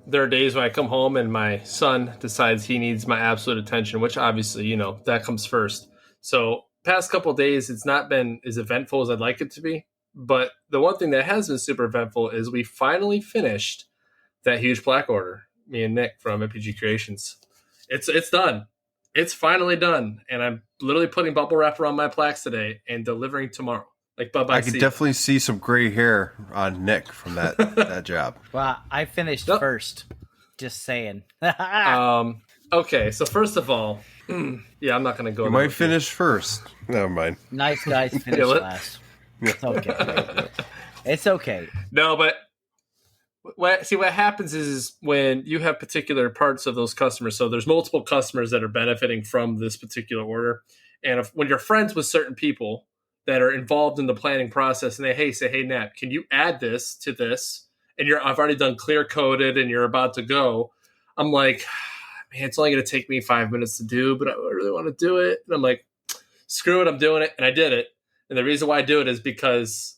there are days when I come home and my son decides he needs my absolute attention, which obviously, that comes first. So past couple of days, it's not been as eventful as I'd like it to be. But the one thing that has been super eventful is we finally finished that huge plaque order, me and Nick from MPG Creations. It's done. It's finally done. And I'm literally putting bubble wrap around my plaques today and delivering tomorrow. I can definitely see some gray hair on Nick from that job. Well, I finished first. Just saying. Okay, so first of all, yeah, I'm not going to go. You might finish first. Never mind. Nice guys finish last. It's okay. It's okay. No, but what happens is when you have particular parts of those customers, so there's multiple customers that are benefiting from this particular order. And when you're friends with certain people that are involved in the planning process and they say, hey, Nat, can you add this to this? And I've already done clear coded and you're about to go. I'm like, man, it's only going to take me 5 minutes to do, but I really want to do it. And I'm like, screw it, I'm doing it. And I did it. And the reason why I do it is because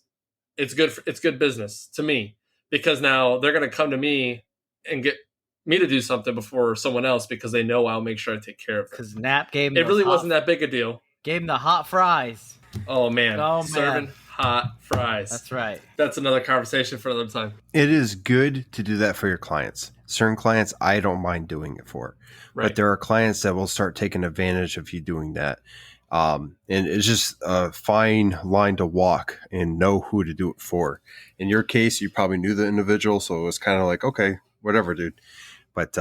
it's good business to me, because now they're going to come to me and get me to do something before someone else because they know I'll make sure I take care of it. Because Nap gave him it really wasn't that big a deal. Gave him the hot fries. Oh, man. Serving hot fries. That's right. That's another conversation for another time. It is good to do that for your clients. Certain clients, I don't mind doing it for. Right. But there are clients that will start taking advantage of you doing that. And it's just a fine line to walk and know who to do it for. In your case, you probably knew the individual, so it was kind of like, okay, whatever, dude. But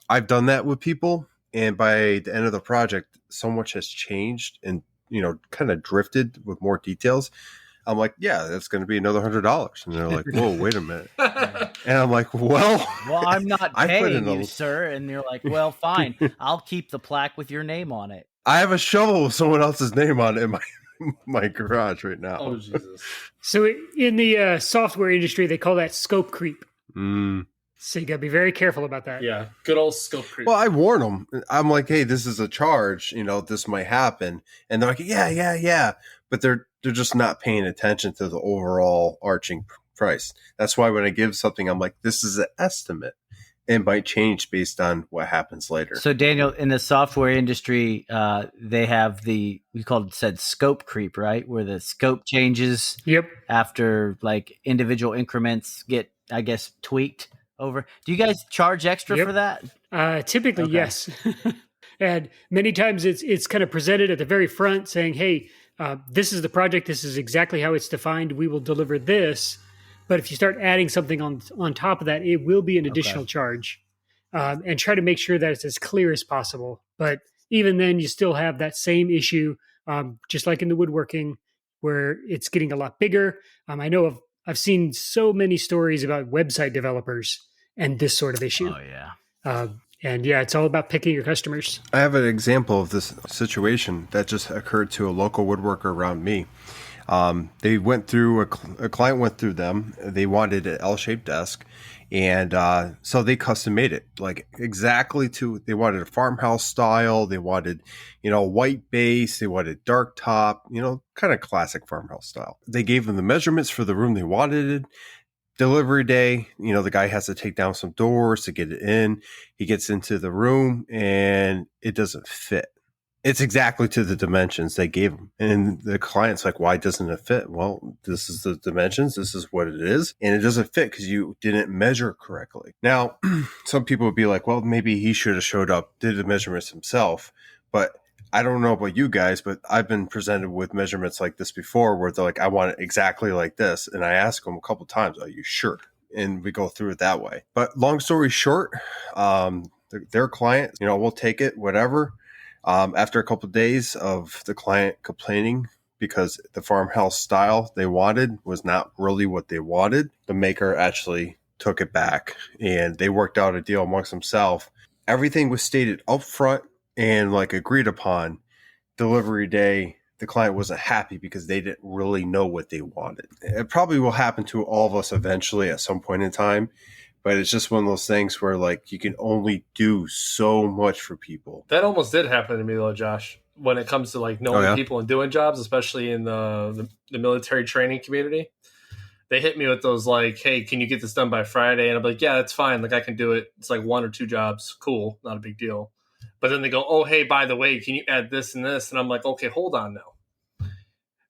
I've done that with people, and by the end of the project, so much has changed and kind of drifted with more details. I'm like, yeah, that's going to be another $100. And they're like, whoa, wait a minute. And I'm like, well, I'm not paying you, sir. And you're like, well, fine. I'll keep the plaque with your name on it. I have a shovel with someone else's name on it in my garage right now. Oh, Jesus. So in the software industry, they call that scope creep. Mm. So you got to be very careful about that. Yeah, good old scope creep. Well, I warn them. I'm like, hey, this is a charge. This might happen. And they're like, yeah. But they're just not paying attention to the overall arching price. That's why when I give something, I'm like, this is an estimate. It might change based on what happens later. So, Daniel, in the software industry, they have said scope creep, right? Where the scope changes after like individual increments get, I guess, tweaked over. Do you guys charge extra for that? Typically, yes. And many times it's kind of presented at the very front saying, hey, this is the project. This is exactly how it's defined. We will deliver this. But if you start adding something on top of that, it will be an additional charge. And try to make sure that it's as clear as possible. But even then, you still have that same issue, just like in the woodworking, where it's getting a lot bigger. I know I've seen so many stories about website developers and this sort of issue. Oh, yeah. And yeah, it's all about picking your customers. I have an example of this situation that just occurred to a local woodworker around me. They went through, a client went through them. They wanted an L-shaped desk. And so they custom made it like exactly they wanted a farmhouse style. They wanted, white base. They wanted dark top, kind of classic farmhouse style. They gave them the measurements for the room they wanted. Delivery day, the guy has to take down some doors to get it in. He gets into the room and it doesn't fit. It's exactly to the dimensions they gave them. And the client's like, why doesn't it fit? Well, this is the dimensions. This is what it is. And it doesn't fit because you didn't measure correctly. Now, some people would be like, well, maybe he should have showed up, did the measurements himself. But I don't know about you guys, but I've been presented with measurements like this before where they're like, I want it exactly like this. And I ask them a couple times, are you sure? And we go through it that way. But long story short, their client, we'll take it, whatever. After a couple of days of the client complaining because the farmhouse style they wanted was not really what they wanted, the maker actually took it back and they worked out a deal amongst themselves. Everything was stated up front and like agreed upon. Delivery day, the client wasn't happy because they didn't really know what they wanted. It probably will happen to all of us eventually at some point in time. But it's just one of those things where, like, you can only do so much for people. That almost did happen to me, though, Josh, when it comes to, like, knowing people and doing jobs, especially in the military training community. They hit me with those, like, hey, can you get this done by Friday? And I'm like, yeah, that's fine. Like, I can do it. It's like 1 or 2 jobs. Cool. Not a big deal. But then they go, oh, hey, by the way, can you add this and this? And I'm like, okay, hold on now.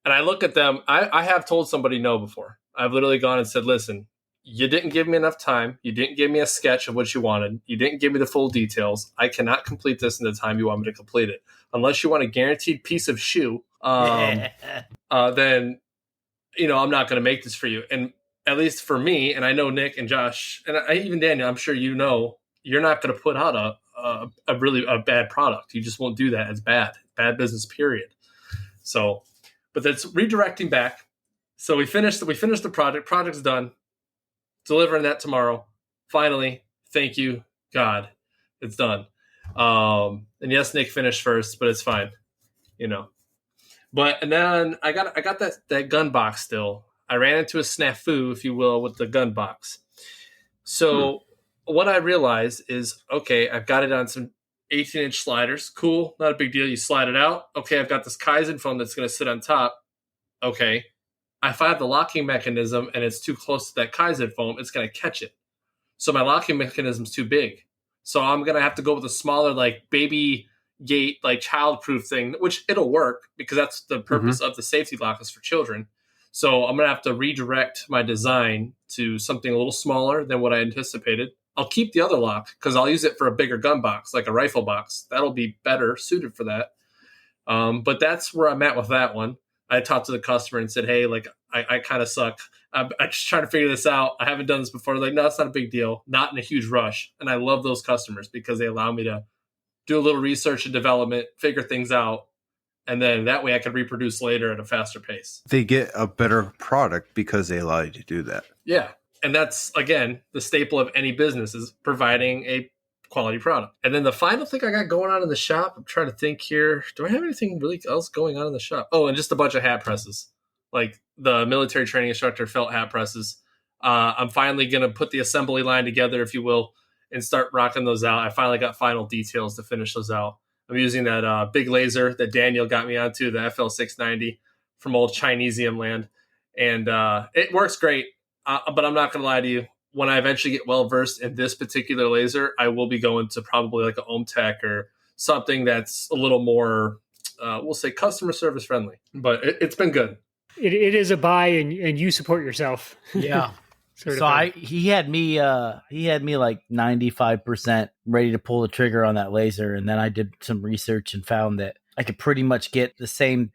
And I look at them. I have told somebody no before. I've literally gone and said, listen, you didn't give me enough time. You didn't give me a sketch of what you wanted. You didn't give me the full details. I cannot complete this in the time you want me to complete it. Unless you want a guaranteed piece of shoe, then, I'm not going to make this for you. And at least for me, and I know Nick and Josh, and even Daniel, I'm sure you're not going to put out a really bad product. You just won't do that. It's bad business, period. So, but that's redirecting back. So we finished the project. Project's done. Delivering that tomorrow. Finally, thank you, God. It's done. And yes, Nick finished first, but it's fine. But and then I got that gun box still. I ran into a snafu, if you will, with the gun box. So what I realized is, okay, I've got it on some 18-inch sliders. Cool, not a big deal. You slide it out. Okay, I've got this Kaizen foam that's going to sit on top. Okay. If I have the locking mechanism and it's too close to that Kaizen foam, it's going to catch it. So my locking mechanism is too big. So I'm going to have to go with a smaller, like baby gate, like child-proof thing, which it'll work because that's the purpose of the safety lock is for children. So I'm going to have to redirect my design to something a little smaller than what I anticipated. I'll keep the other lock because I'll use it for a bigger gun box, like a rifle box. That'll be better suited for that. But that's where I'm at with that one. I talked to the customer and said, hey, like, I kind of suck. I'm just trying to figure this out. I haven't done this before. Like, no, it's not a big deal. Not in a huge rush. And I love those customers because they allow me to do a little research and development, figure things out. And then that way I can reproduce later at a faster pace. They get a better product because they allow you to do that. Yeah. And that's, again, the staple of any business is providing a quality product. And then the final thing I got going on in the shop, I'm trying to think here. Do I have anything really else going on in the shop? Oh, and just a bunch of hat presses. Like the military training instructor felt hat presses. I'm finally going to put the assembly line together, if you will, and start rocking those out. I finally got final details to finish those out. I'm using that big laser that Daniel got me onto, the FL690 from old Chinesium land. And it works great. But I'm not going to lie to you. When I eventually get well-versed in this particular laser, I will be going to probably like an OMTech or something that's a little more, we'll say, customer service friendly. But it's been good. It is a buy, and you support yourself. Yeah. Sort of So thing. he had me like 95% ready to pull the trigger on that laser. And then I did some research and found that I could pretty much get the same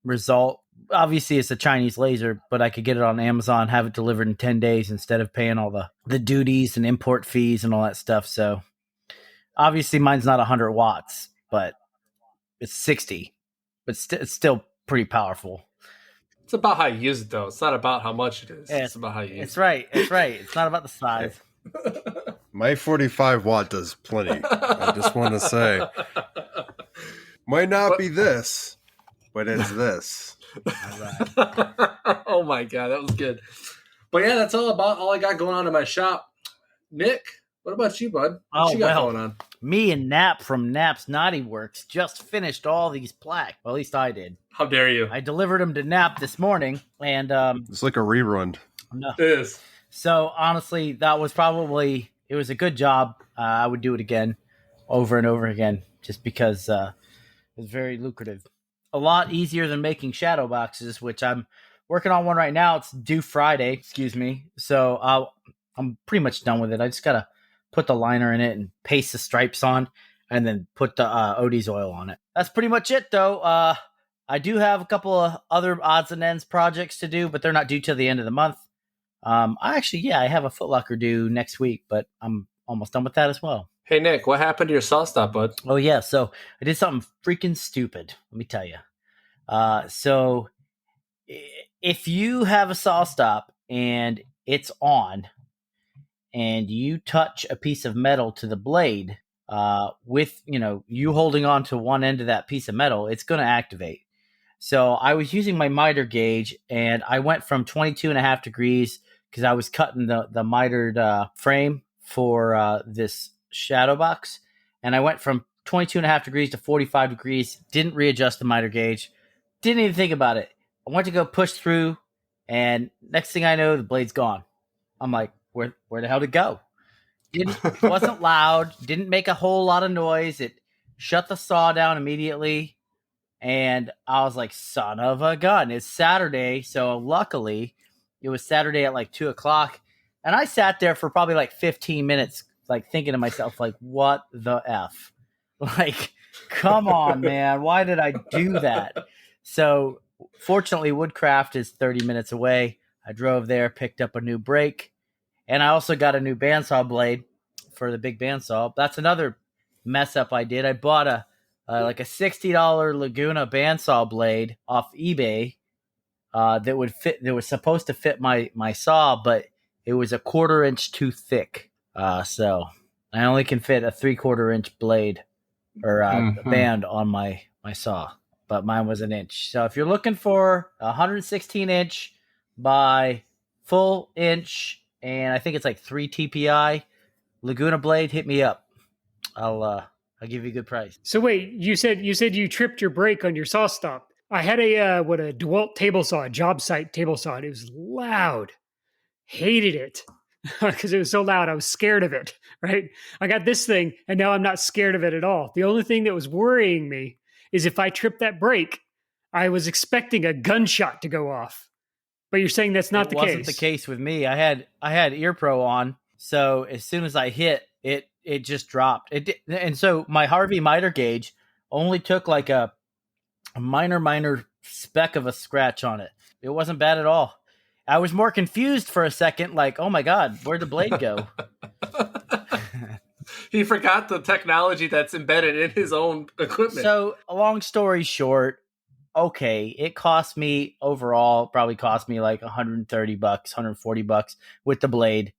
result. Obviously it's a Chinese laser, but I could get it on Amazon, have it delivered in 10 days instead of paying all the duties and import fees and all that stuff. So obviously mine's not 100 watts, but it's 60, but it's still pretty powerful. It's about how you use it, though. It's not about how much it is. Yeah, it's about how you use it. It's right. It's right. It's not about the size. My 45 watt does plenty. I just want to say. Might not be this, but it's this. Oh my God, that was good. But yeah, that's all I got going on in my shop. Nick, what about you, bud? What you got going on? Me and Nap from Nap's Naughty Works just finished all these plaques. Well, at least I did. How dare you? I delivered them to Nap this morning, and it's like a rerun. No. It is. So honestly, it was a good job. I would do it again, over and over again, just because It's very lucrative. A lot easier than making shadow boxes, which I'm working on one right now. It's due Friday, excuse me. So I'm pretty much done with it. I just got to put the liner in it and paste the stripes on and then put the Odie's oil on it. That's pretty much it, though. I do have a couple of other odds and ends projects to do, but they're not due till the end of the month. I have a Foot Locker due next week, but I'm almost done with that as well. Hey, Nick, what happened to your Sawstop, bud? Oh, yeah. So I did something freaking stupid. Let me tell you. So if you have a Sawstop and it's on and you touch a piece of metal to the blade, with, you holding on to one end of that piece of metal, it's going to activate. So I was using my miter gauge and I went from 22.5 degrees because I was cutting the mitered frame for this shadow box. And I went from 22.5 degrees to 45 degrees, didn't readjust the miter gauge, didn't even think about it. I went to go push through and next thing I know, the blade's gone. I'm like, where the hell did it go? It wasn't loud, didn't make a whole lot of noise. It shut the saw down immediately. And I was like, son of a gun. It's Saturday. So luckily it was Saturday at like 2:00. And I sat there for probably like 15 minutes, like thinking to myself, like, what the F? Like, come on, man. Why did I do that? So fortunately, Woodcraft is 30 minutes away. I drove there, picked up a new brake. And I also got a new bandsaw blade for the big bandsaw. That's another mess up I did. I bought a $60 Laguna bandsaw blade off eBay that was supposed to fit my saw, but it was a 1/4 inch too thick. So I only can fit a 3/4 inch blade or band on my saw, but mine was 1 inch. So if you're looking for a 116 inch by full inch, and I think it's like 3 TPI Laguna blade, hit me up. I'll give you a good price. So wait, you said you tripped your brake on your Sawstop. I had a DeWalt table saw, a job site table saw, and it was loud. Hated it because it was so loud. I was scared of it. Right? I got this thing, and now I'm not scared of it at all. The only thing that was worrying me is if I tripped that brake, I was expecting a gunshot to go off. But you're saying that's not the case. It wasn't the case with me. I had Ear Pro on, so as soon as I hit it, it just dropped. And so my Harvey miter gauge only took like a minor speck of a scratch on it. It wasn't bad at all. I was more confused for a second, like, oh my God, where'd the blade go? He forgot the technology that's embedded in his own equipment. So, a long story short, okay, it cost me overall, probably cost me like $130, $140 with the blade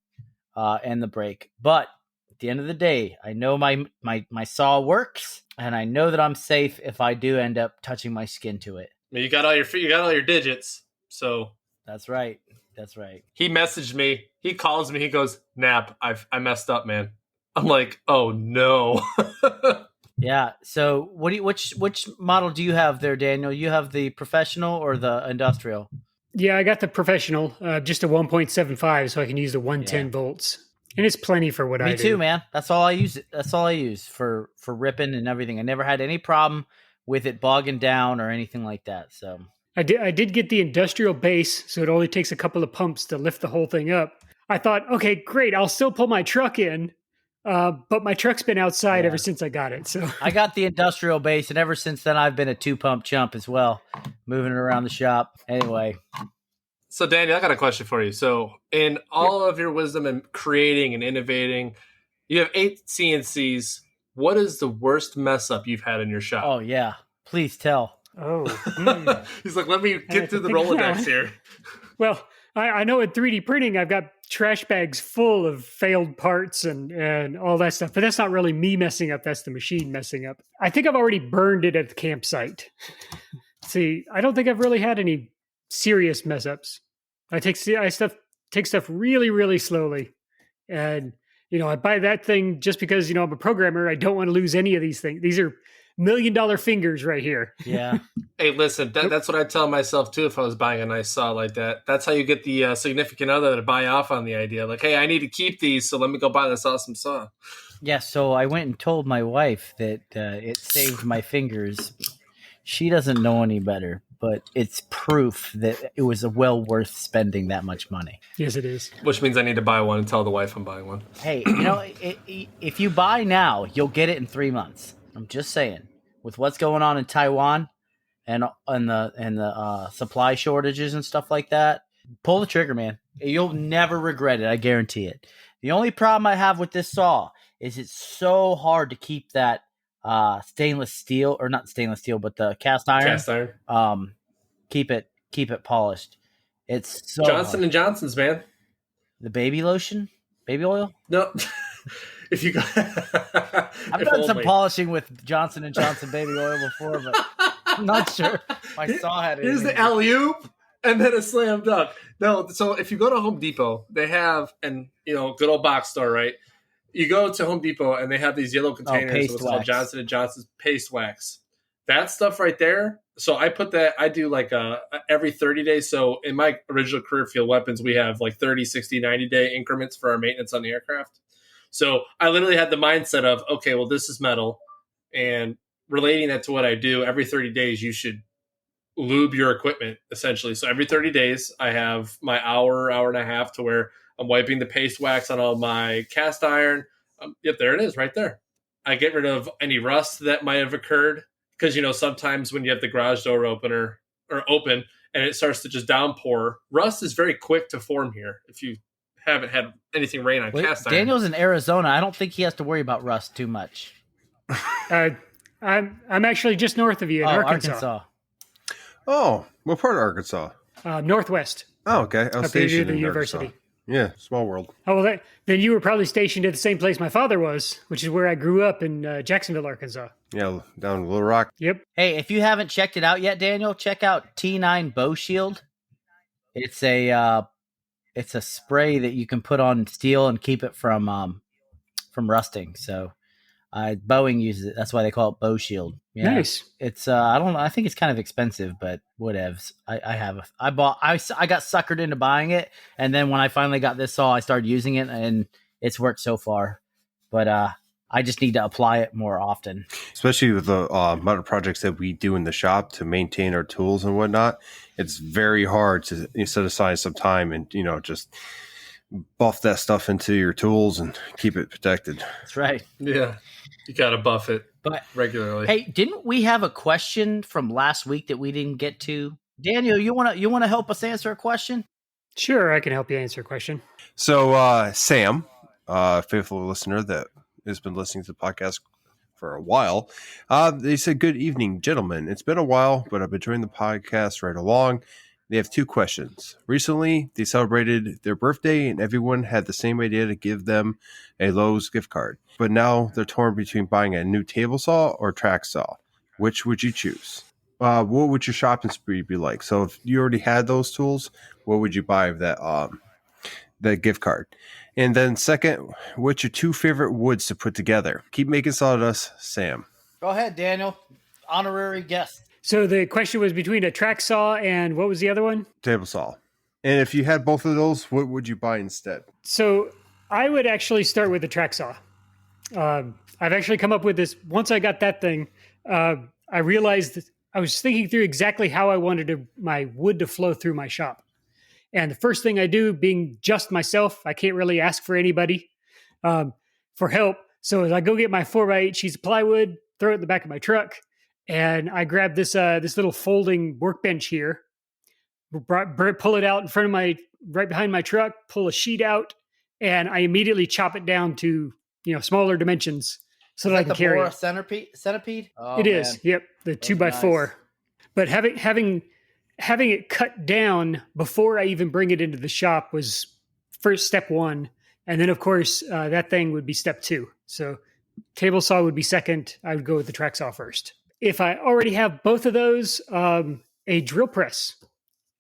and the brake. But at the end of the day, I know my saw works, and I know that I'm safe if I do end up touching my skin to it. You got all your digits, so that's right. That's right. He messaged me. He calls me. He goes, "Nap, I messed up, man." I'm like, "Oh no." Yeah. So, which model do you have there, Daniel? You have the professional or the industrial? Yeah, I got the professional, just a 1.75, so I can use the 110 volts. And it's plenty for what I do. Me too, man. That's all I use. That's all I use for ripping and everything. I never had any problem with it bogging down or anything like that. So I did get the industrial base, so it only takes a couple of pumps to lift the whole thing up. I thought, okay, great. I'll still pull my truck in, but my truck's been outside ever since I got it. So I got the industrial base, and ever since then, I've been a 2-pump chump as well, moving it around the shop. Anyway. So, Daniel, I got a question for you. So, in all of your wisdom and creating and innovating, you have 8 CNCs. What is the worst mess up you've had in your shop? Oh, yeah. Please tell. Oh. He's like, let me get through the Rolodex here. Well, I know in 3D printing, I've got trash bags full of failed parts and all that stuff, but that's not really me messing up. That's the machine messing up. I think I've already burned it at the campsite. See, I don't think I've really had any serious mess ups. I take stuff really, really slowly. And, I buy that thing just because, I'm a programmer. I don't want to lose any of these things. These are $1 million fingers right here. Yeah. Hey, listen, that's what I tell myself too if I was buying a nice saw like that. That's how you get the significant other to buy off on the idea. Like, hey, I need to keep these, so let me go buy this awesome saw. Yeah, so I went and told my wife that it saved my fingers She doesn't know any better, but it's proof that it was well worth spending that much money. Yes, it is. Which means I need to buy one and tell the wife I'm buying one. Hey, if you buy now, you'll get it in 3 months. I'm just saying, with what's going on in Taiwan and the supply shortages and stuff like that, pull the trigger, man. You'll never regret it. I guarantee it. The only problem I have with this saw is it's so hard to keep that stainless steel, or not stainless steel, but the cast iron. Keep it polished. It's so Johnson hard. and Johnson's, man. The baby lotion, baby oil. No, if you got, I've done some polishing with Johnson and Johnson baby oil before, but I'm not sure my saw had it. Here's the alley-oop and then a slam dunk. No, so if you go to Home Depot, they have, and good old box store, right? You go to Home Depot and they have these yellow containers with what's called Johnson and Johnson's paste wax. That stuff right there. So I put that, I do like every 30 days. So in my original career field weapons, we have like 30, 60, 90-day increments for our maintenance on the aircraft. So I literally had the mindset of, okay, well, this is metal. And relating that to what I do, every 30 days, you should lube your equipment, essentially. So every 30 days, I have my hour and a half to where I'm wiping the paste wax on all my cast iron. Yep, there it is right there. I get rid of any rust that might have occurred. Because, sometimes when you have the garage door open and it starts to just downpour, rust is very quick to form here if you haven't had anything rain on cast iron. Daniel's in Arizona. I don't think he has to worry about rust too much. I'm actually just north of you in Arkansas. Oh, what part of Arkansas? Northwest. Oh, okay. I was stationed in university. Arkansas. Yeah, small world. Oh, well, then you were probably stationed at the same place my father was, which is where I grew up in Jacksonville, Arkansas. Yeah, down in Little Rock. Yep. Hey, if you haven't checked it out yet, Daniel, check out T9 Bow Shield. It's a spray that you can put on steel and keep it from rusting. So Boeing uses it. That's why they call it Bow Shield. Yeah. Nice. It's I don't know. I think it's kind of expensive, but whatevs. I got suckered into buying it, and then when I finally got this saw, I started using it, and it's worked so far. But I just need to apply it more often. Especially with the amount of projects that we do in the shop to maintain our tools and whatnot. It's very hard to set aside some time and just buff that stuff into your tools and keep it protected. That's right. Yeah, you gotta buff it, but regularly. Hey, didn't we have a question from last week that we didn't get to? Daniel, you wanna help us answer a question? Sure, I can help you answer a question. So Sam, faithful listener that has been listening to the podcast for a while, they said, "Good evening, gentlemen. It's been a while, but I've been enjoying the podcast right along. They have 2 questions. Recently, they celebrated their birthday, and everyone had the same idea to give them a Lowe's gift card. But now they're torn between buying a new table saw or track saw. Which would you choose? What would your shopping spree be like? So if you already had those tools, what would you buy of that gift card? And then second, what's your 2 favorite woods to put together? Keep making sawdust, Sam." Go ahead, Daniel. Honorary guest. So the question was between a track saw and what was the other one? Table saw. And if you had both of those, what would you buy instead? So I would actually start with the track saw. I've actually come up with this. Once I got that thing, I realized that I was thinking through exactly how I wanted my wood to flow through my shop. And the first thing I do, being just myself, I can't really ask for anybody for help. So as I go get my 4x8 sheets of plywood, throw it in the back of my truck, and I grab this little folding workbench here, pull it out in front of right behind my truck, pull a sheet out, and I immediately chop it down to smaller dimensions so that I can carry it. Centipede? Oh, it is. Yep, the 2x4. Nice. But having it cut down before I even bring it into the shop was first step 1, and then of course that thing would be step 2. So table saw would be second. I would go with the track saw first. If I already have both of those, a drill press.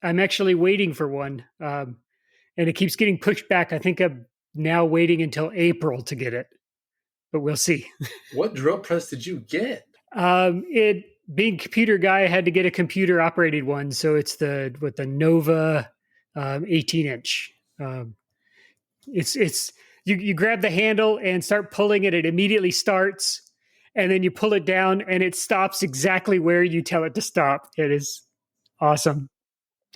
I'm actually waiting for one, and it keeps getting pushed back. I think I'm now waiting until April to get it, but we'll see. What drill press did you get? Being a computer guy, I had to get a computer operated one. So it's the Nova 18-inch. You grab the handle and start pulling it. It immediately starts. and then you pull it down, and it stops exactly where you tell it to stop. It is awesome.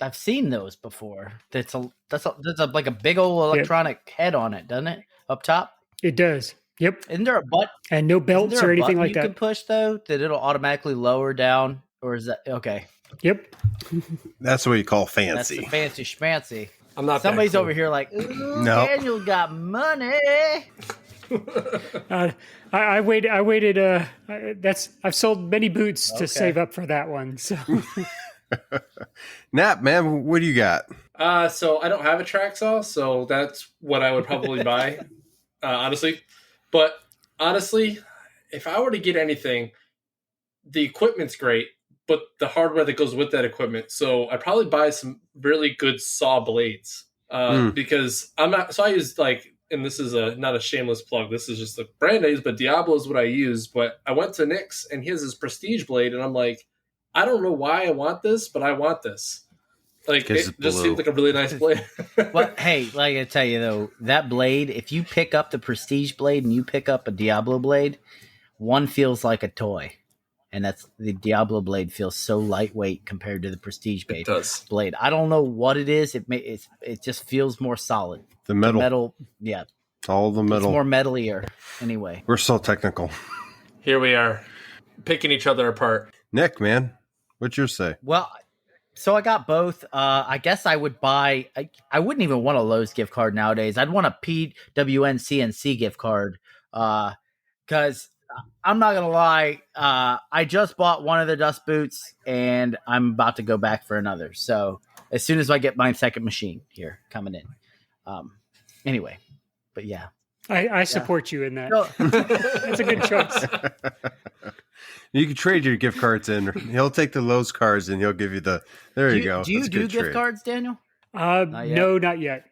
I've seen those before. There's like a big old electronic head on it, doesn't it? Up top. It does. Yep. Isn't there a button? And no belts or anything like that. You can push though that it'll automatically lower down, or is that okay? Yep. That's what you call fancy. That's the fancy schmancy. I'm not. Somebody's that cool. over here like, ooh, Nope. Daniel got money. I waited. I've sold many boots to save up for that one. So, Nap, man, what do you got? So I don't have a track saw, so that's what I would probably buy, honestly. But honestly, if I were to get anything, the equipment's great, but the hardware that goes with that equipment. So I'd probably buy some really good saw blades because I'm not. So I use and this is not a shameless plug. This is just the brand I use, but Diablo is what I use. But I went to Nick's and he has this Prestige blade, and I'm like, I don't know why I want this, but I want this. Like, it just seems like a really nice blade. But hey, like I tell you though, that blade, if you pick up the Prestige blade and you pick up a Diablo blade, one feels like a toy. And that's the Diablo blade feels so lightweight compared to the Prestige blade. It does. Blade. I don't know what it is. It just feels more solid. The metal. Yeah. All the metal. It's more metalier anyway. We're so technical. Here we are, picking each other apart. Nick, man, what's your say? Well, so I got both. I guess I would buy. I wouldn't even want a Lowe's gift card nowadays. I'd want a PWN CNC gift card because I'm not gonna lie. I just bought one of the dust boots, and I'm about to go back for another. So as soon as I get my second machine here coming in, anyway. But yeah, I support you in that. No. That's a good choice. You can trade your gift cards in. He'll take the Lowe's cards and he'll give you the. There you go. Do you That's a do good gift trade. cards, Daniel? No, not yet.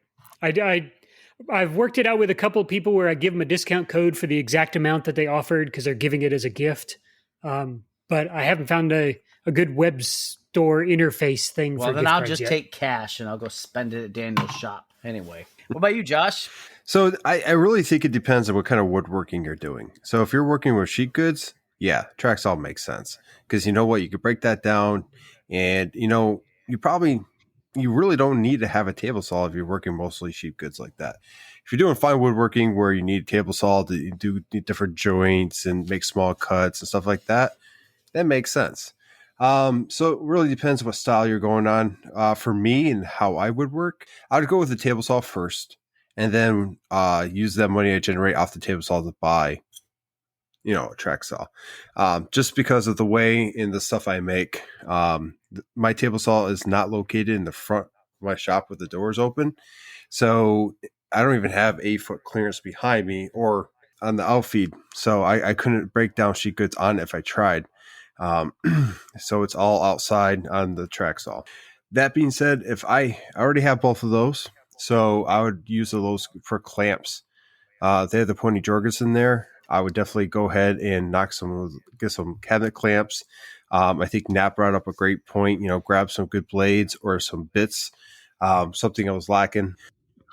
I've worked it out with a couple of people where I give them a discount code for the exact amount that they offered because they're giving it as a gift. But I haven't found a good web store interface thing. Well, for then gift I'll cards just yet. take cash and I'll go spend it at Daniel's shop. Anyway, what about you, Josh? So I really think it depends on what kind of woodworking you're doing. So if you're working with sheet goods, yeah, track saw makes sense because you know what, you could break that down, and you really don't need to have a table saw if you're working mostly sheet goods like that. If you're doing fine woodworking where you need a table saw to do different joints and make small cuts and stuff like that, that makes sense. So it really depends what style you're going on. For me and how I would work, I would go with the table saw first, and then use that money I generate off the table saw to buy, a track saw. Just because of the way in the stuff I make, my table saw is not located in the front of my shop with the doors open. So I don't even have 8-foot clearance behind me or on the outfeed. So I couldn't break down sheet goods on it if I tried. So it's all outside on the track saw. That being said, if I already have both of those, so I would use those for clamps. They have the pointy Jorgensen there. I would definitely go ahead and get some cabinet clamps. I think Nap brought up a great point. Grab some good blades or some bits. Something I was lacking.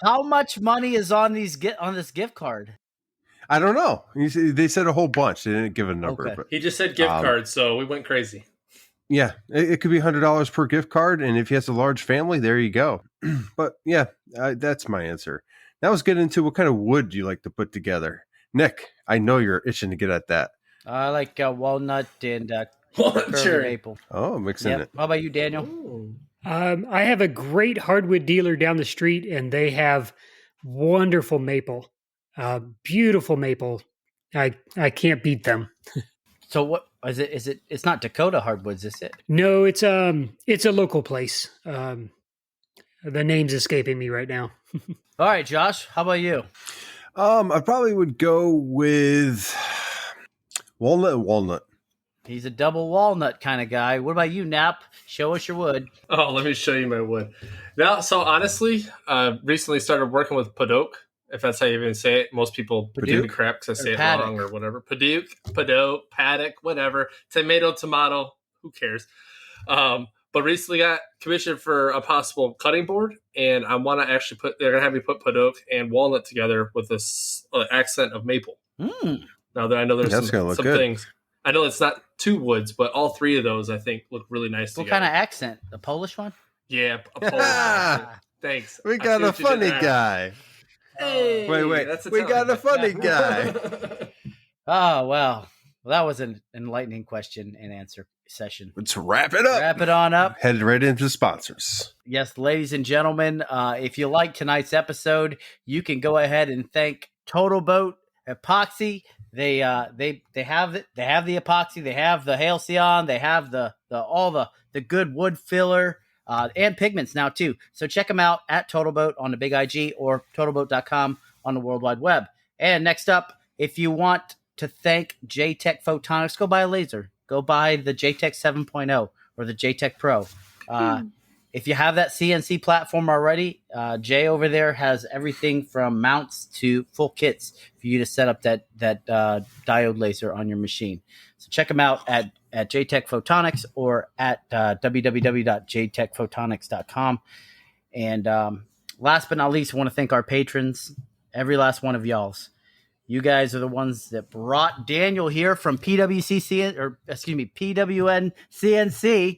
How much money is on this gift card? I don't know. They said a whole bunch. They didn't give a number. Okay. But He just said gift cards, so we went crazy. yeah, it could be $100 per gift card, and if he has a large family, there you go. But yeah, that's my answer. Now let's get into what kind of wood you like to put together. Nick, I know you're itching to get at that. I like walnut and Walnut cherry. maple. Oh, mixing it. How about you, Daniel? Ooh. I have a great hardwood dealer down the street, and they have wonderful maple, beautiful maple. I can't beat them. So what is it? Is it? It's not Dakota hardwoods, is it? No, it's a local place. The name's escaping me right now. All right, Josh. How about you? I probably would go with walnut and walnut. He's a double walnut kind of guy. What about you, Nap? Show us your wood. Oh, let me show you my wood. Now, so honestly, recently started working with Padok, if that's how you even say it. Most people give me crap because I say it wrong or whatever. Padok, paddock, whatever. Tomato, who cares? But recently got commissioned for a possible cutting board, and I want to actually they're going to have me put Padok and walnut together with this accent of maple. Now that I know there's That's gonna look some good. things. I know it's not 2 woods, but all 3 of those I think look really nice What together. kind of accent? The Polish one? Yeah, a Polish accent. Thanks. We I got see a what you did funny there. guy. Hey, Wait. that's We got a funny guy. Oh, well, that was an enlightening question and answer session. Let's wrap it up. Wrap it on up. Headed right into sponsors. Yes, ladies and gentlemen, if you like tonight's episode, you can go ahead and thank Totalboat Epoxy. They have it. They have the epoxy. They have the Halcyon. They have all the good wood filler and pigments now too. So check them out at Totalboat on the Big IG or totalboat.com on the World Wide Web. And next up, if you want to thank Jtechphotonics, go buy a laser. Go buy the Jtech 7.0 or the Jtech Pro. If you have that CNC platform already, Jay over there has everything from mounts to full kits for you to set up that diode laser on your machine. So check them out at Jtechphotonics or at www.jtechphotonics.com. And last but not least, I want to thank our patrons, every last one of y'all's. You guys are the ones that brought Daniel here from PWN CNC.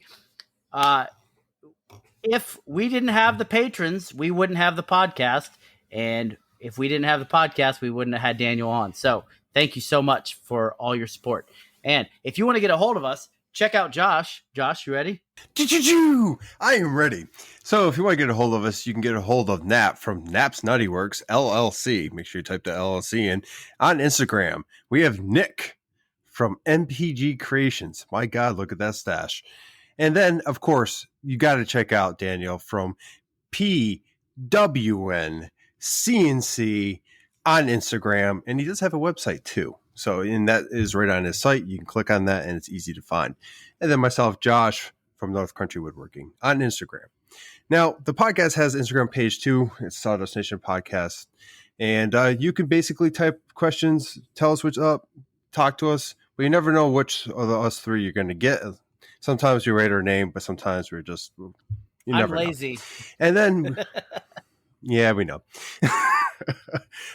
If we didn't have the patrons, we wouldn't have the podcast. And if we didn't have the podcast, we wouldn't have had Daniel on. So thank you so much for all your support. And if you want to get a hold of us, check out Josh. Josh, you ready? I am ready. So if you want to get a hold of us, you can get a hold of Nap from Nap's Nutty Works, LLC. Make sure you type the LLC in. On Instagram, we have Nick from MPG Creations. My God, look at that stash. And then, of course, you got to check out Daniel from PWN CNC on Instagram. And he does have a website too. So, and that is right on his site. You can click on that and it's easy to find. And then myself, Josh from North Country Woodworking on Instagram. Now, the podcast has an Instagram page too. It's Sawdust Nation Podcast. And you can basically type questions, tell us what's up, talk to us. But you never know which of us 3 you're going to get. Sometimes we write our name, but sometimes we're just, I'm lazy. Know. And then, yeah, we know.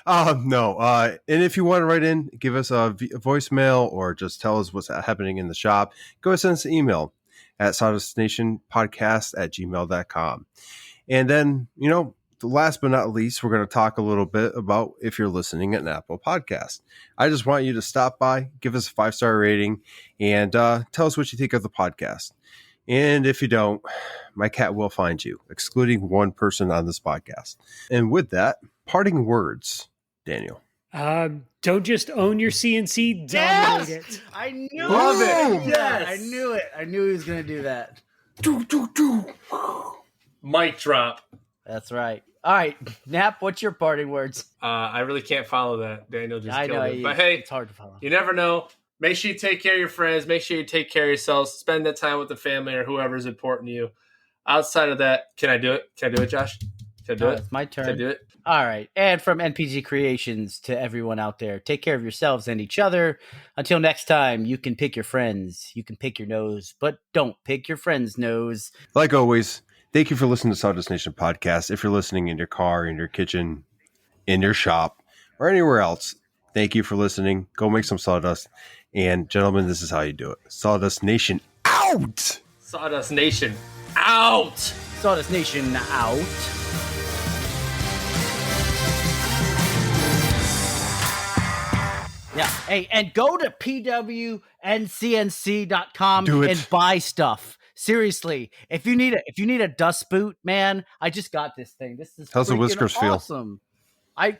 No. And if you want to write in, give us a voicemail or just tell us what's happening in the shop, go ahead and send us an email at sawdustnationpodcast@gmail.com. And then, last but not least, we're going to talk a little bit about if you're listening at an Apple Podcast. I just want you to stop by, give us a 5-star rating, and tell us what you think of the podcast. And if you don't, my cat will find you, excluding one person on this podcast. And with that, parting words, Daniel. Don't just own your CNC, dominate it. I knew Love it. it. Yes. I knew it. I knew he was going to do that. Mic drop. That's right. All right, Nap, what's your parting words? I really can't follow that. Daniel just I killed know, it. But hey, it's hard to follow. You never know. Make sure you take care of your friends. Make sure you take care of yourselves. Spend that time with the family or whoever's important to you. Outside of that, can I do it? Can I do it, Josh? Can I do it? It's my turn. Can I do it? All right. And from NPG Creations to everyone out there, take care of yourselves and each other. Until next time, you can pick your friends. You can pick your nose, but don't pick your friend's nose. Like always, thank you for listening to Sawdust Nation Podcast. If you're listening in your car, in your kitchen, in your shop, or anywhere else, thank you for listening. Go make some sawdust. And gentlemen, this is how you do it. Sawdust Nation out! Sawdust Nation out! Sawdust Nation out. Yeah. Hey, and go to PWNCNC.com and buy stuff. Seriously, if you need a dust boot, man, I just got this thing. This is how's the whiskers awesome. feel?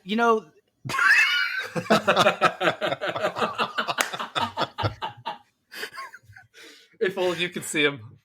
If only you could see him.